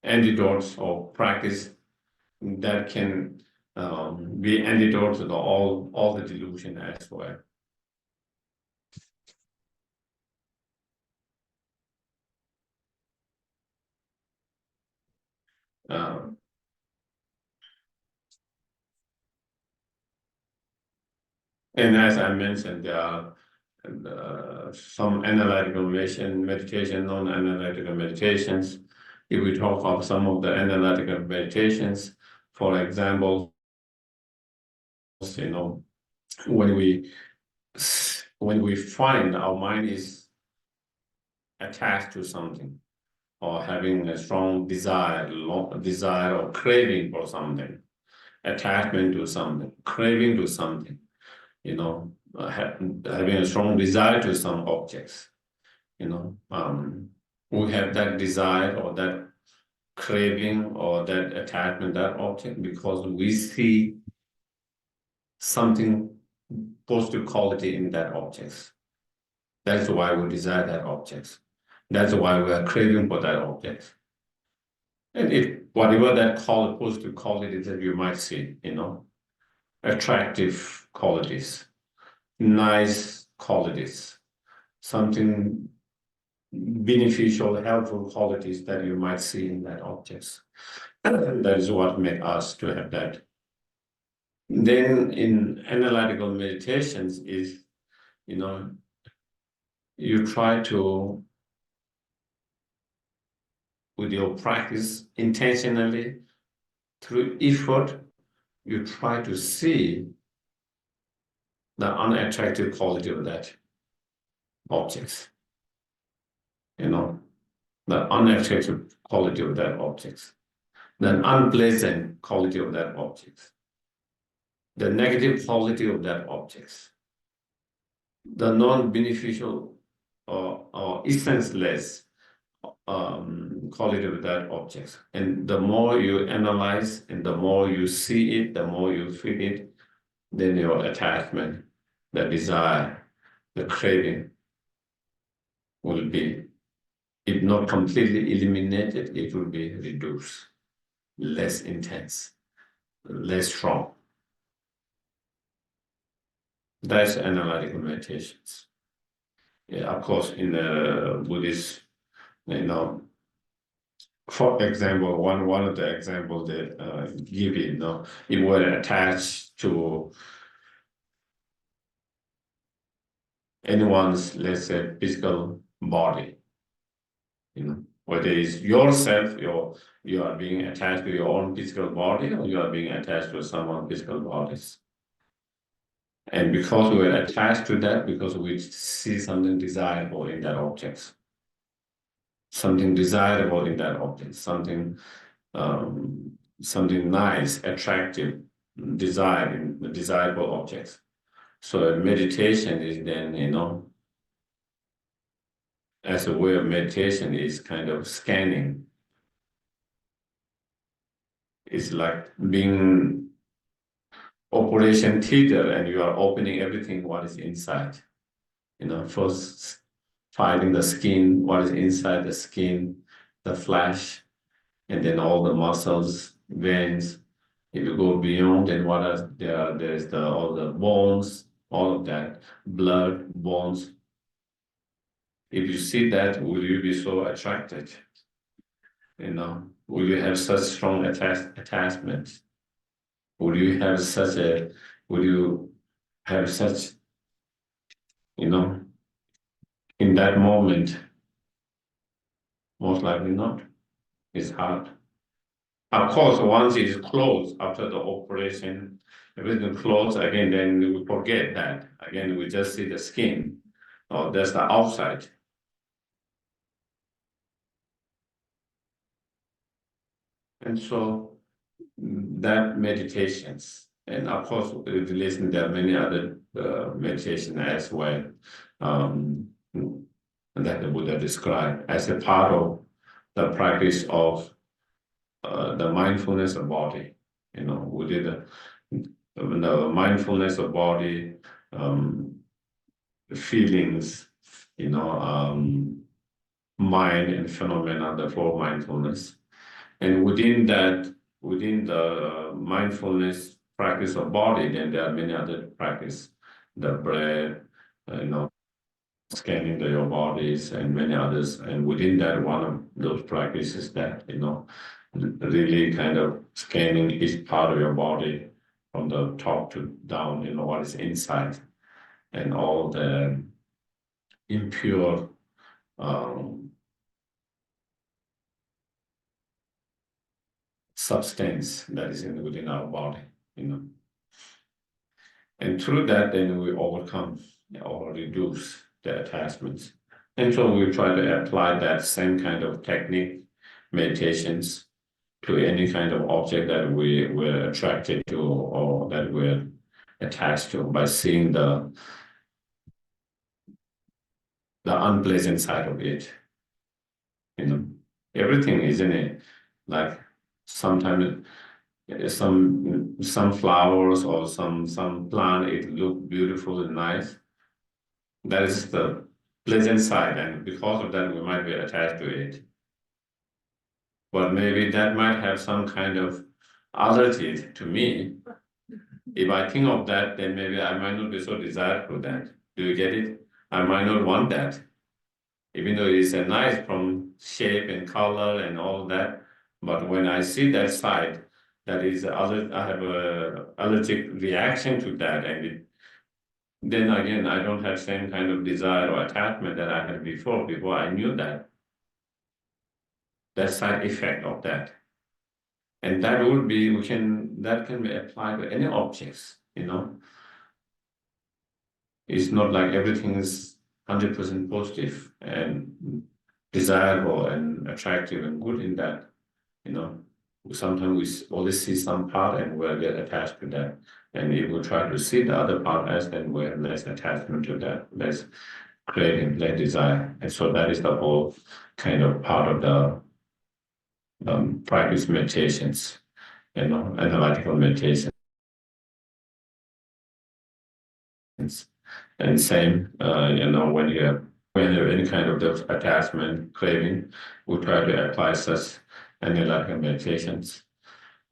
antidotes of practice that can be antidotes to all the delusion as well. And as I mentioned, there are some analytical meditation, non-analytical meditations. If we talk of some of the analytical meditations, for example, when we find our mind is attached to something, or having a strong desire or craving for something, attachment to something, craving to something, having a strong desire to some objects, we have that desire or that craving or that attachment, that object, because we see something positive quality in that object. That's why we desire that object. That's why we are craving for that object. And whatever that positive quality that you might see, attractive qualities, nice qualities, something beneficial, helpful qualities that you might see in that object. That is what makes us to have that. Then in analytical meditations is, you try to, with your practice intentionally, through effort, you try to see the unattractive quality of that object. The unattractive quality of that object, the unpleasant quality of that object, the negative quality of that object, the non-beneficial or essenceless quality of that object. And the more you analyze and the more you see it, the more you feel it, then your attachment, the desire, the craving will be, if not completely eliminated, it will be reduced, less intense, less strong. That's analytical meditations. Yeah, of course, in the Buddhist, For example, one of the examples that give it, it was attached to anyone's, let's say, physical body. Whether it's yourself, you are being attached to your own physical body, or you are being attached to someone's physical bodies. And because we're attached to that, because we see something desirable in that object, something desirable in that object, something nice, attractive, desirable objects. So meditation is then, as a way of meditation is kind of scanning. It's like being operation theater, and you are opening everything what is inside. First finding the skin, what is inside the skin, the flesh, and then all the muscles, veins. If you go beyond, then what are there's all the bones, all of that, blood, bones. If you see that, will you be so attracted? Will you have such strong attachment? Will you have such, in that moment? Most likely not. It's hard. Of course, once it is closed after the operation, everything closed again, then we forget that. Again, we just see the skin, or that's the outside. And so that meditations, and of course, with relation, there are many other meditation as well, that the Buddha described as a part of the practice of the mindfulness of body. We did the mindfulness of body, feelings, mind and phenomena, the four mindfulness. And within the mindfulness practice of body, then there are many other practice, the breath, scanning your bodies and many others. And within that, one of those practices that, really kind of scanning each part of your body from the top to down, what is inside, and all the impure substance that is within our body, And through that, then we overcome or reduce the attachments. And so we try to apply that same kind of technique, meditations, to any kind of object that we were attracted to or that we're attached to, by seeing the unpleasant side of it. Everything, isn't it? Like sometimes some flowers or some plant, it look beautiful and nice. That is the pleasant side, and because of that, we might be attached to it. But maybe that might have some kind of allergy to me. If I think of that, then maybe I might not be so desired for that. Do you get it? I might not want that. Even though it's a nice from shape and color and all that. But when I see that side, that is I have a allergic reaction to that, and then again, I don't have same kind of desire or attachment that I had before I knew that. That side effect of that. And that would be, that can be applied to any objects, It's not like everything is 100% positive and desirable and attractive and good in that, Sometimes we only see some part and we'll get attached to that. And if we try to see the other part as, then we have less attachment to that, less craving, less desire. And so that is the whole kind of part of the practice meditations, analytical meditation. And same, when you have any kind of attachment, craving, we try to apply such analytical meditations.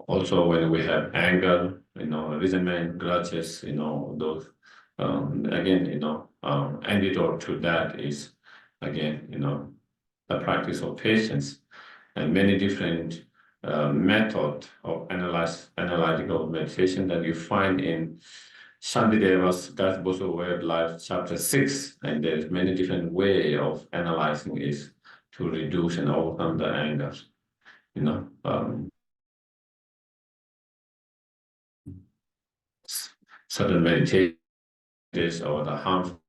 Also, when we have anger, resentment, grudges, those, again, antidote to that is, again, the practice of patience. and many different method of analytical meditation that you find in Shantideva's Gatboso Way of Life, chapter 6, and there's many different way of analyzing it to reduce and overcome the anger. Certain meditation or the harmfulness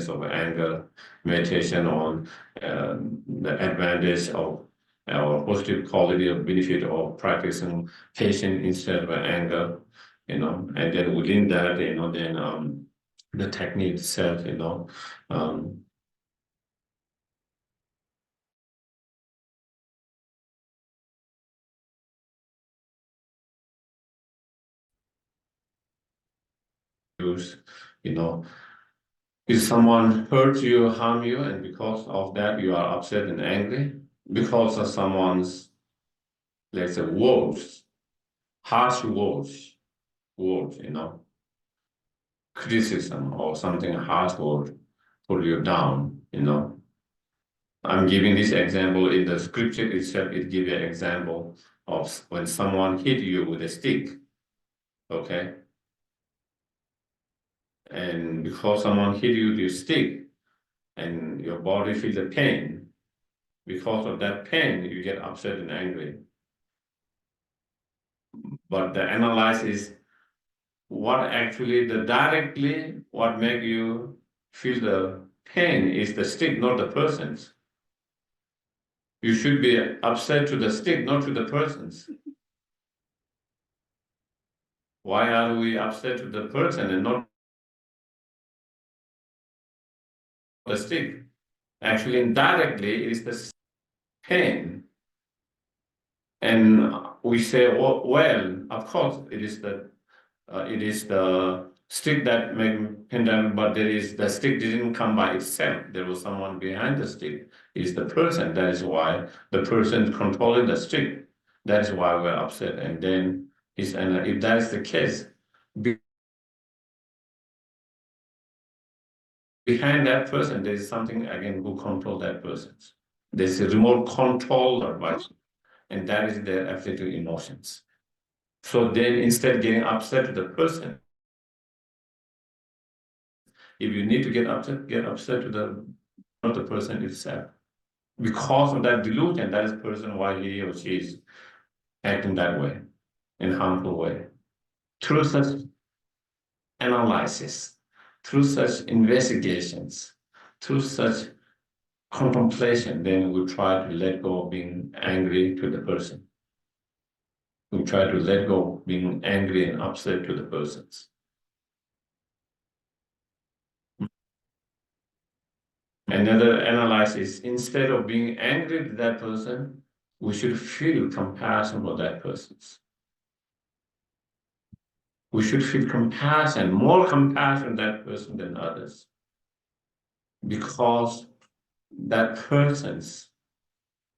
of anger, meditation on the advantage of or positive quality of benefit of practicing patience instead of anger, and then within that, then the technique itself, use, if someone hurt you, harm you, and because of that you are upset and angry, because of someone's, let's say, words, harsh words, criticism or something harsh word pull you down, I'm giving this example in the scripture itself. It gives you an example of when someone hit you with a stick, okay? And because someone hit you with a stick and your body feels the pain, because of that pain, you get upset and angry. But the analysis is what actually what make you feel the pain is the stick, not the persons. You should be upset to the stick, not to the persons. Why are we upset to the person and not the stick? Actually, indirectly, it is the pain. And we say, well, of course, it is the stick that made pain damage, but the stick didn't come by itself. There was someone behind the stick. It's the person. That is why the person controlling the stick. That is why we're upset. And then if that is the case, behind that person, there is something again who control that person. There's a remote control advice, and that is their affective emotions. So then instead of getting upset to the person, if you need to get upset to not the person itself. Because of that delusion, that is the person why he or she is acting that way, in a harmful way. Through such analysis, through such investigations, through such contemplation, then we try to let go of being angry to the person. We try to let go of being angry and upset to the persons. Another analysis, instead of being angry to that person, we should feel compassion for that person. We should feel compassion, more compassion that person than others. Because that person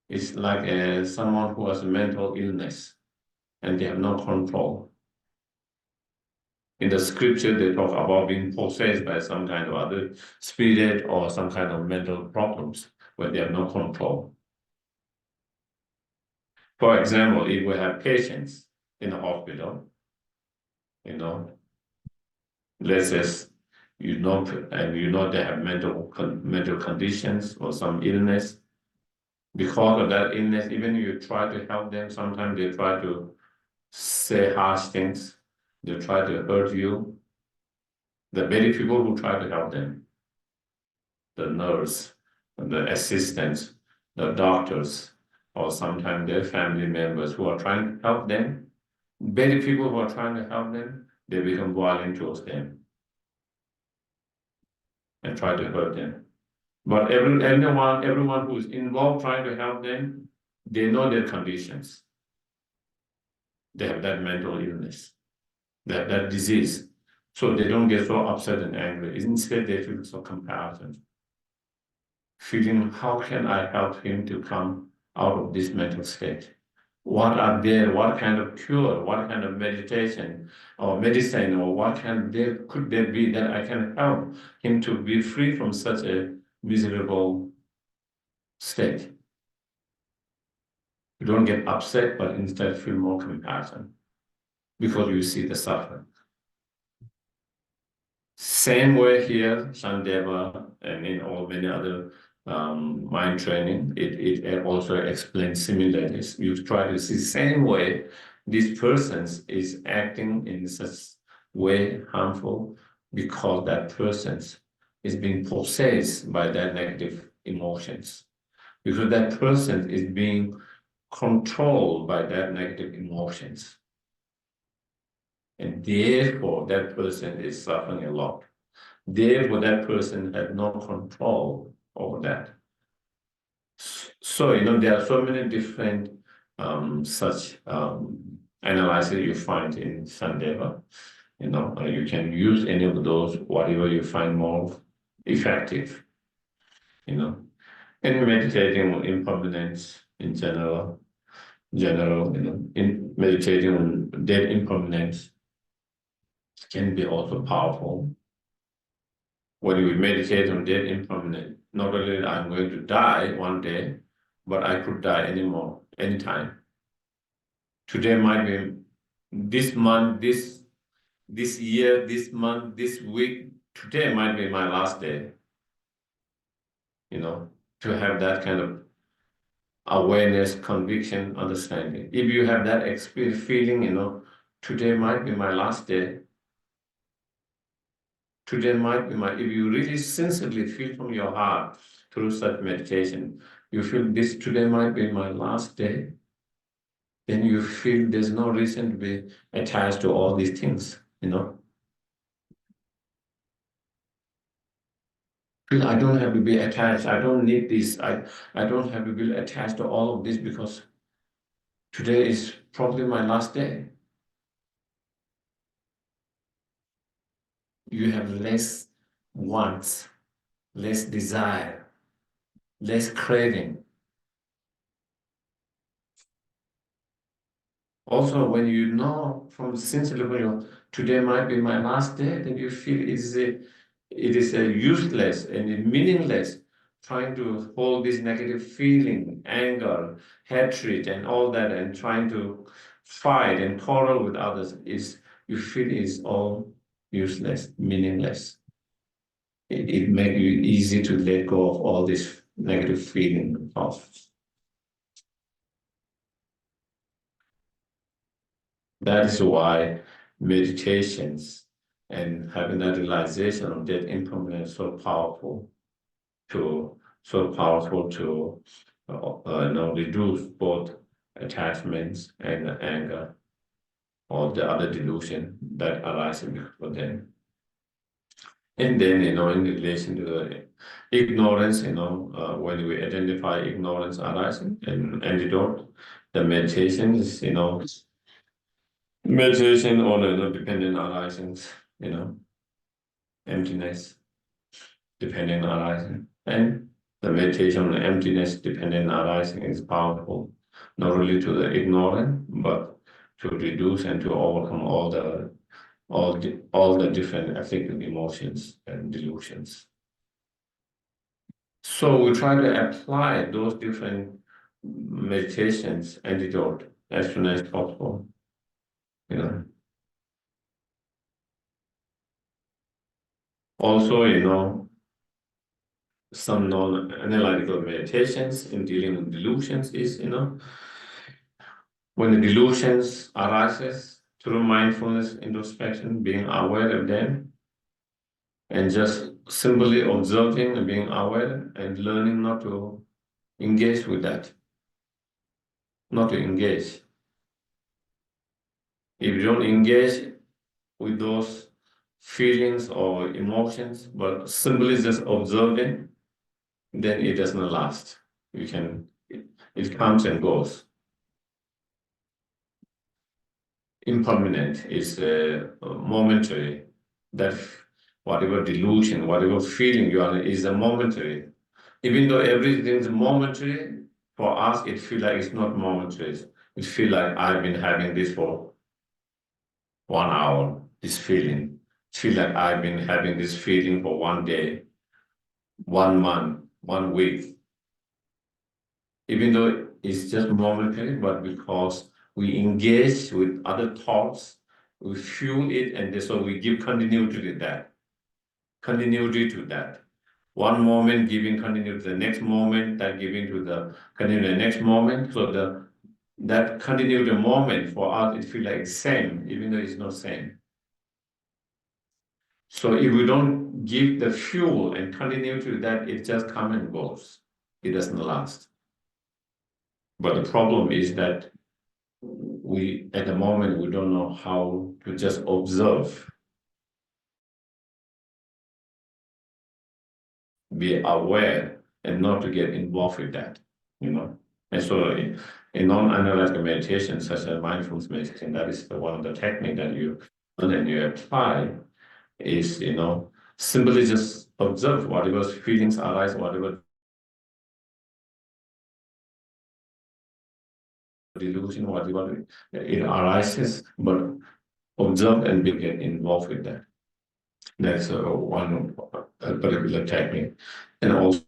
is like someone who has a mental illness and they have no control. In the scripture, they talk about being possessed by some kind of other spirit or some kind of mental problems where they have no control. For example, if we have patients in a hospital, let's say, and they have mental conditions or some illness. Because of that illness, even if you try to help them, sometimes they try to say harsh things. They try to hurt you. The very people who try to help them, the nurse, the assistants, the doctors, or sometimes their family members who are trying to help them, very people who are trying to help them, they become violent towards them and try to hurt them. But everyone who is involved trying to help them, they know their conditions. They have that mental illness, they have that disease. So they don't get so upset and angry. Instead, they feel so compassion. Feeling, how can I help him to come out of this mental state? What kind of cure, what kind of meditation or medicine, or what could there be that I can help him to be free from such a miserable state. You don't get upset, but instead feel more compassion because you see the suffering. Same way here, Shandeva, and in all many other mind training, it also explains similarities. You try to see same way this person is acting in such way harmful because that person is being possessed by that negative emotions. Because that person is being controlled by that negative emotions. And therefore, that person is suffering a lot. Therefore, that person had no control over that. So, there are so many different such analysis you find in Sandeva. You can use any of those, whatever you find more effective. And meditating on impermanence in general, in meditating on dead impermanence can be also powerful. When you meditate on dead impermanence, not only I'm going to die one day, but I could die anytime. Today might be this month, this year, this month, this week. Today might be my last day. To have that kind of awareness, conviction, understanding. If you have that experience, feeling, today might be my last day. Today might be if you really sincerely feel from your heart through such meditation, you feel this today might be my last day, then you feel there's no reason to be attached to all these things, Feel I don't have to be attached, I don't need this, I don't have to be attached to all of this because today is probably my last day. You have less wants, less desire, less craving. Also, when you know from sincerely, today might be my last day, then you feel it is a useless and meaningless trying to hold this negative feeling, anger, hatred, and all that, and trying to fight and quarrel with others you feel is all useless, meaningless. It makes you easy to let go of all this negative feeling of. That is why meditations and having that realization of that impermanence is so powerful to reduce both attachments and anger or the other delusion that arises before them. And then, in relation to the ignorance, when we identify ignorance arising and antidote, the meditation is, meditation on dependent arisings, emptiness, dependent arising. And the meditation on emptiness, dependent arising is powerful, not only to the ignorant, but to reduce and to overcome all the different afflictive emotions and delusions. So we try to apply those different meditations, antidote, as soon as possible. Also, some non-analytical meditations in dealing with delusions is, when the delusions arises through mindfulness, introspection, being aware of them, and just simply observing and being aware and learning not to engage with that, not to engage. If you don't engage with those feelings or emotions, but simply just observing, then it does not last. It comes and goes. Impermanent is momentary. That whatever delusion, whatever feeling you are is a momentary. Even though everything is momentary, for us it feels like it's not momentary. It feels like I've been having this for 1 hour, this feeling. It feels like I've been having this feeling for 1 day, 1 month, 1 week. even though it's just momentary, but because we engage with other thoughts, we fuel it, and so we give continuity to that. Continuity to that. One moment giving continuity to the next moment, that giving to the continue the next moment. So that continuity moment for us, it feels like same, even though it's not same. So if we don't give the fuel and continue to that, it just comes and goes. It doesn't last. But the problem is that we, at the moment, we don't know how to just observe, be aware, and not to get involved with that, And so in non-analytical meditation, such as mindfulness meditation, that is one of the technique that you learn and you apply, is, simply just observe whatever feelings arise, whatever delusion, whatever it arises, but observe and get involved with that. That's one particular technique. And also,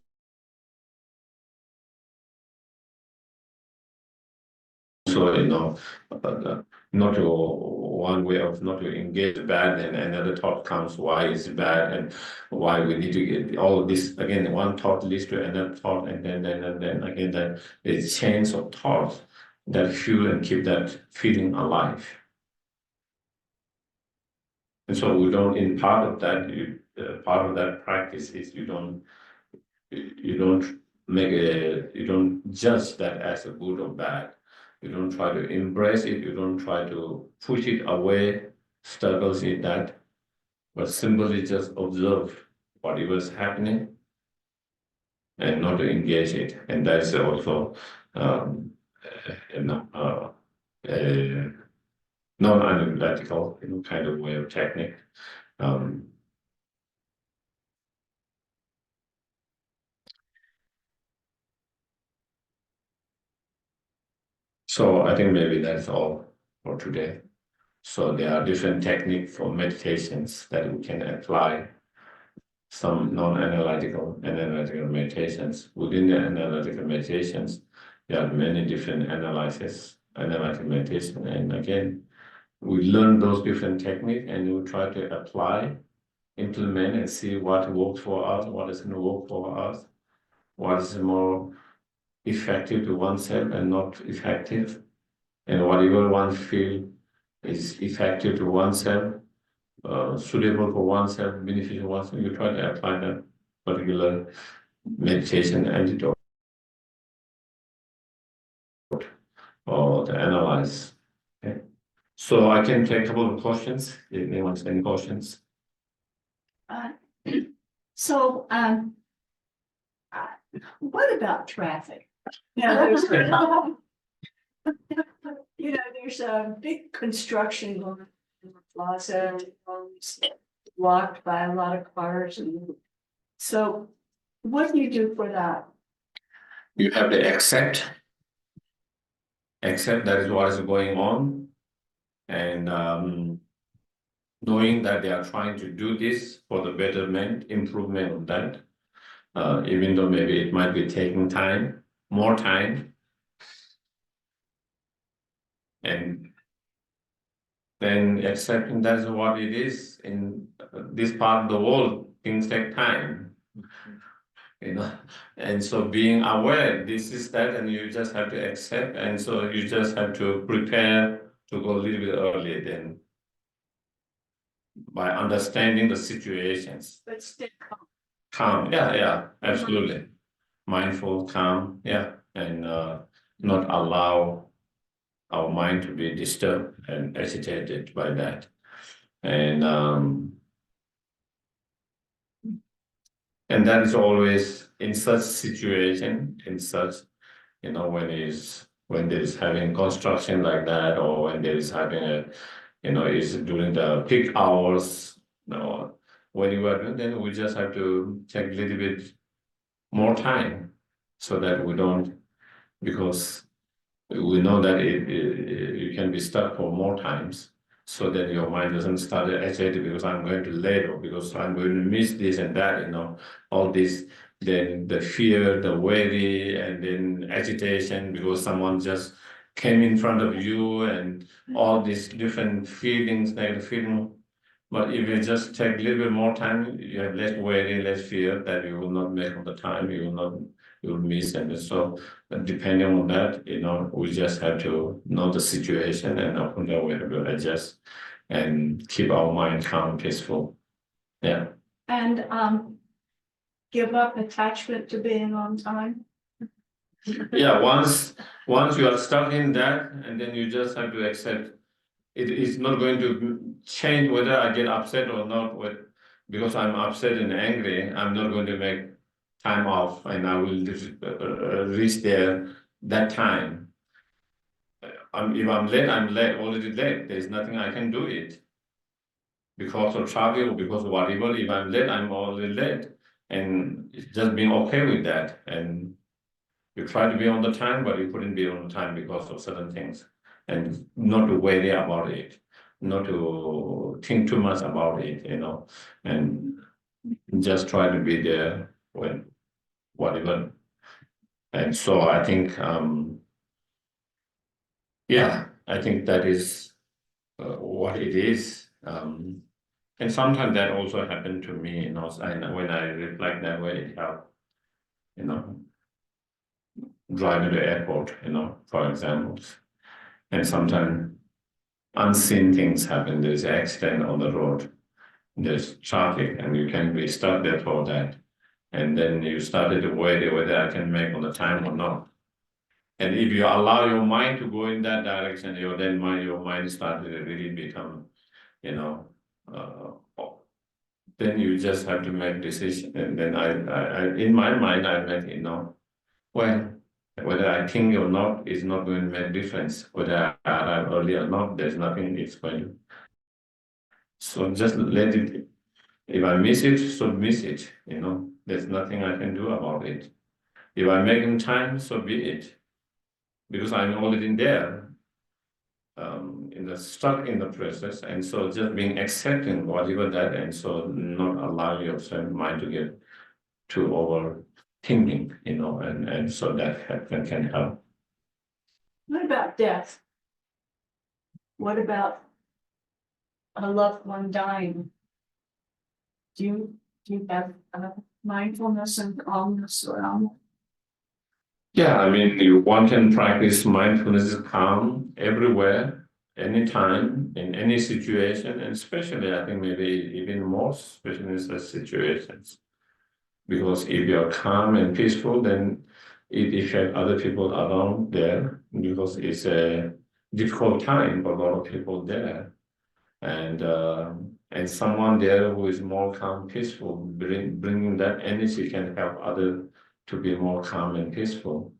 not to one way of not to engage bad, and another thought comes why it's bad and why we need to get all of this again. One thought leads to another thought, and then again that it's chains of thoughts that fuel and keep that feeling alive. And so we don't. In part of that practice is you don't judge that as a good or bad. You don't try to embrace it. You don't try to push it away, struggles it that, but simply just observe whatever's happening and not to engage it. And that's also a non-analytical kind of way of technique. So I think maybe that's all for today. So there are different techniques for meditations that we can apply. Some non-analytical and analytical meditations. Within the analytical meditations, there are many different analytical meditation. And again, we learn those different techniques and we try to apply, implement, and see what works for us, what is going to work for us, what is more effective to oneself and not effective, and whatever one feel is effective to oneself, suitable for oneself, beneficial for oneself, you try to apply that particular meditation antidote or to analyze. Okay. So I can take a couple of questions if anyone has any questions. So, what about traffic? There's there's a big construction going on in the plaza, blocked by a lot of cars, and so what do you do for that? You have to accept that is what is going on, and knowing that they are trying to do this for the betterment, improvement of that, even though maybe it might be taking time, more time, and then accepting that's what it is. In this part of the world, things take time. And so being aware, this is that, and you just have to accept, and so you just have to prepare to go a little bit earlier then by understanding the situations. But stay calm. Calm, yeah, absolutely. Mindful, calm, yeah, and not allow our mind to be disturbed and agitated by that. And that is always in such situation, when there is having construction like that, or when there is having is during the peak hours, when you are doing, then we just have to take a little bit more time so that we don't, because we know that you can be stuck for more times. so that your mind doesn't start agitated because I'm going to late or because I'm going to miss this and that, all this, then the fear, the worry, and then agitation because someone just came in front of you and all these different feelings, negative feeling. But if you just take a little bit more time, you have less worry, less fear that you will not make on the time, you will miss. And so depending on that, we just have to know the situation and open the way to adjust and keep our mind calm, peaceful. Yeah. And give up attachment to being on time. Yeah, once you are stuck in that, and then you just have to accept it is not going to change whether I get upset or not because I'm upset and angry. I'm not going to make time off and I will reach there that time. If I'm late, I'm late, already late. There's nothing I can do it. Because of traffic or because of whatever, if I'm late, I'm already late. And it's just being okay with that. And you try to be on the time, but you couldn't be on the time because of certain things. And not to worry about it, not to think too much about it, and just try to be there when whatever. And so I think, I think that is what it is. And sometimes that also happened to me, and when I reflect that way, it helped, driving to the airport, for example. And sometimes unseen things happen. There's an accident on the road, there's traffic, and you can be stuck there for that. And then you started to worry whether I can make on the time or not. And if you allow your mind to go in that direction, your mind started to really become, then you just have to make decision. And then I in my mind, I make, well, whether I think or not is not going to make difference. Whether I arrive early or not, there's nothing it's going to. So just let it. If I miss it, so miss it. There's nothing I can do about it. If I make in time, so be it. Because I'm already there, stuck in the process, and so just being accepting whatever that, and so not allow your mind to get too overthinking, and so that can help. What about death? What about a loved one dying? Do you have mindfulness and calmness around? Yeah, I mean, one can practice mindfulness calm everywhere, anytime, in any situation, and especially, I think maybe even more, especially in such situations. Because if you're calm and peaceful, then it affects other people around there, because it's a difficult time for a lot of people there. And someone there who is more calm, peaceful, bringing that energy can help others to be more calm and peaceful.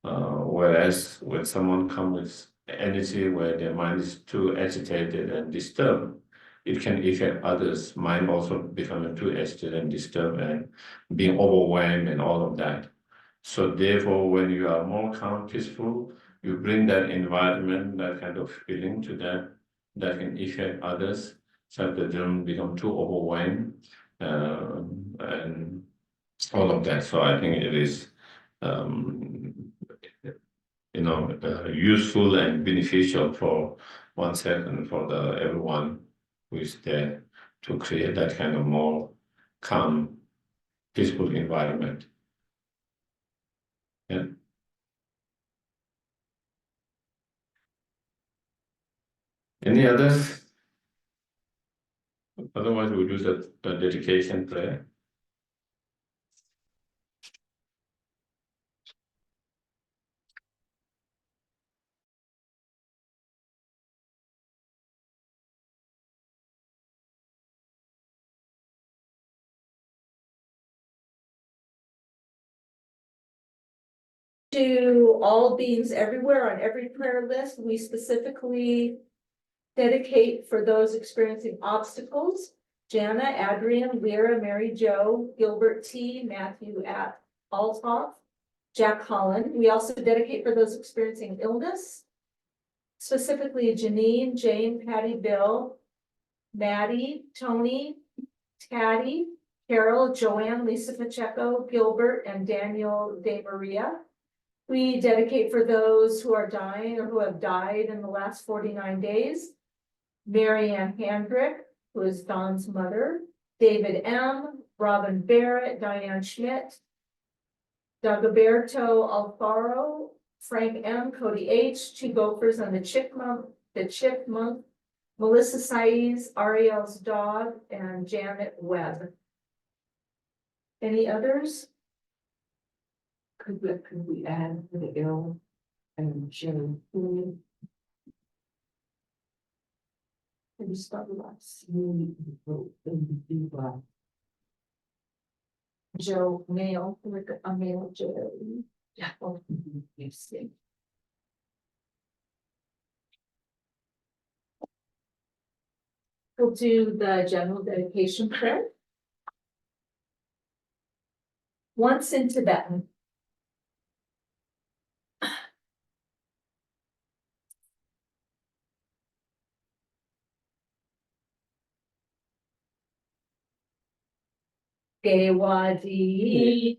Whereas when someone comes with energy where their mind is too agitated and disturbed, it can affect others' mind also becoming too agitated and disturbed and being overwhelmed and all of that. So therefore, when you are more calm, peaceful, you bring that environment, that kind of feeling to that can affect others, so that they don't become too overwhelmed, and all of that. So I think it is, useful and beneficial for oneself and for everyone who is there to create that kind of more calm, peaceful environment. Yeah. Any others? Otherwise, we'll do the dedication prayer. To all beings everywhere on every prayer list, we specifically dedicate for those experiencing obstacles: Jana, Adrian, Lyra, Mary Jo, Gilbert T, Matthew at Althoff, Jack Holland. We also dedicate for those experiencing illness: specifically Janine, Jane, Patty, Bill, Maddie, Tony, Patty, Carol, Joanne, Lisa Pacheco, Gilbert, and Daniel De Maria. We dedicate for those who are dying or who have died in the last 49 days. Mary Ann Handrick, who is Don's mother, David M., Robin Barrett, Diane Schmidt, Dagoberto Alfaro, Frank M., Cody H., Two Gophers and the Chipmunk, Melissa Saiz, Ariel's dog, and Janet Webb. Any others? Could we add the ill and Jim? Can you start with us? Joe Mail, a male Joe. Yeah. Yes. We'll do the general dedication prayer. Once in Tibetan. Gewadi.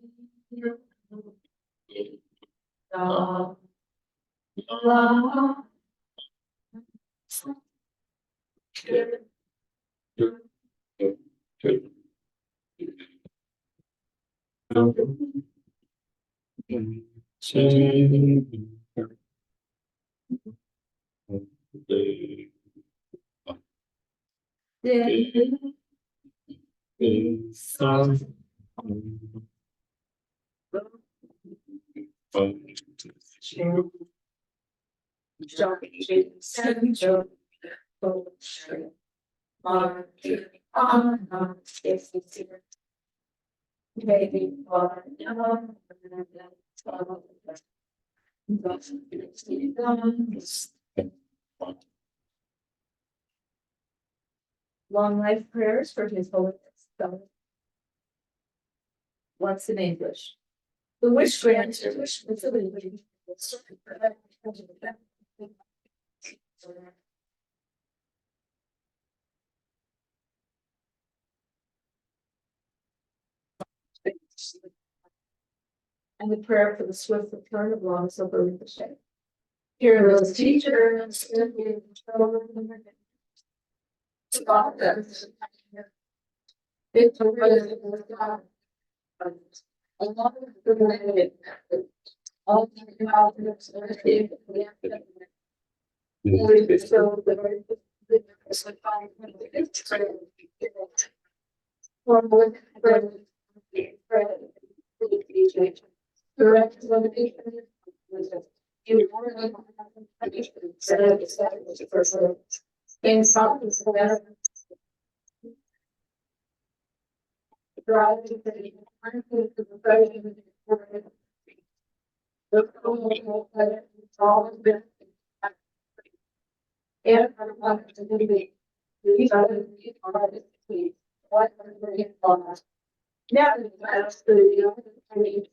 Long life prayers for His Holiness. Once in English. The wish granted, wish facility. And the prayer for the swift return of long silver Geshe. Hear those teachers.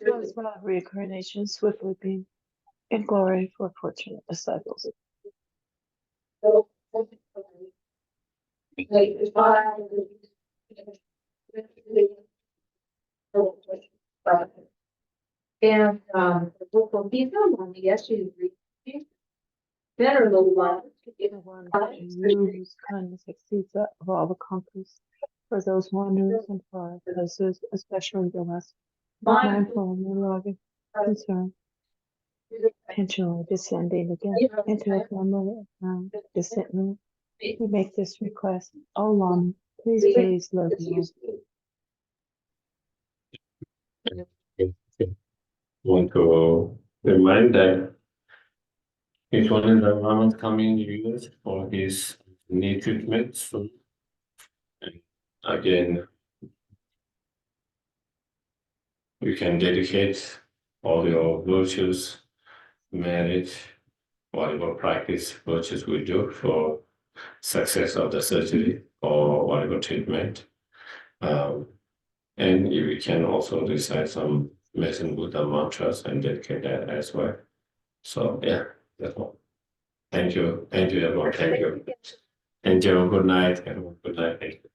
Those about reincarnation swiftly being in glory for fortunate disciples. And the book will be done on the issue. Better little one. The one whose kindness exceeds that of all the conquerors, for those wanderers and far places, especially the less mindful and loving concern, intentionally descending again into a family of descendant. We make this request. Oh Lama, please live long. Want to remind that each one of the Lamas coming US for his knee treatment soon. And again, you can dedicate all your virtues, merit, whatever practice virtues we do for success of the surgery or whatever treatment. And you can also recite some medicine Buddha mantras and dedicate that as well. So yeah, that's all. Thank you, everyone. Thank you. Thank you. Good night. Everyone. Good night. Thank you.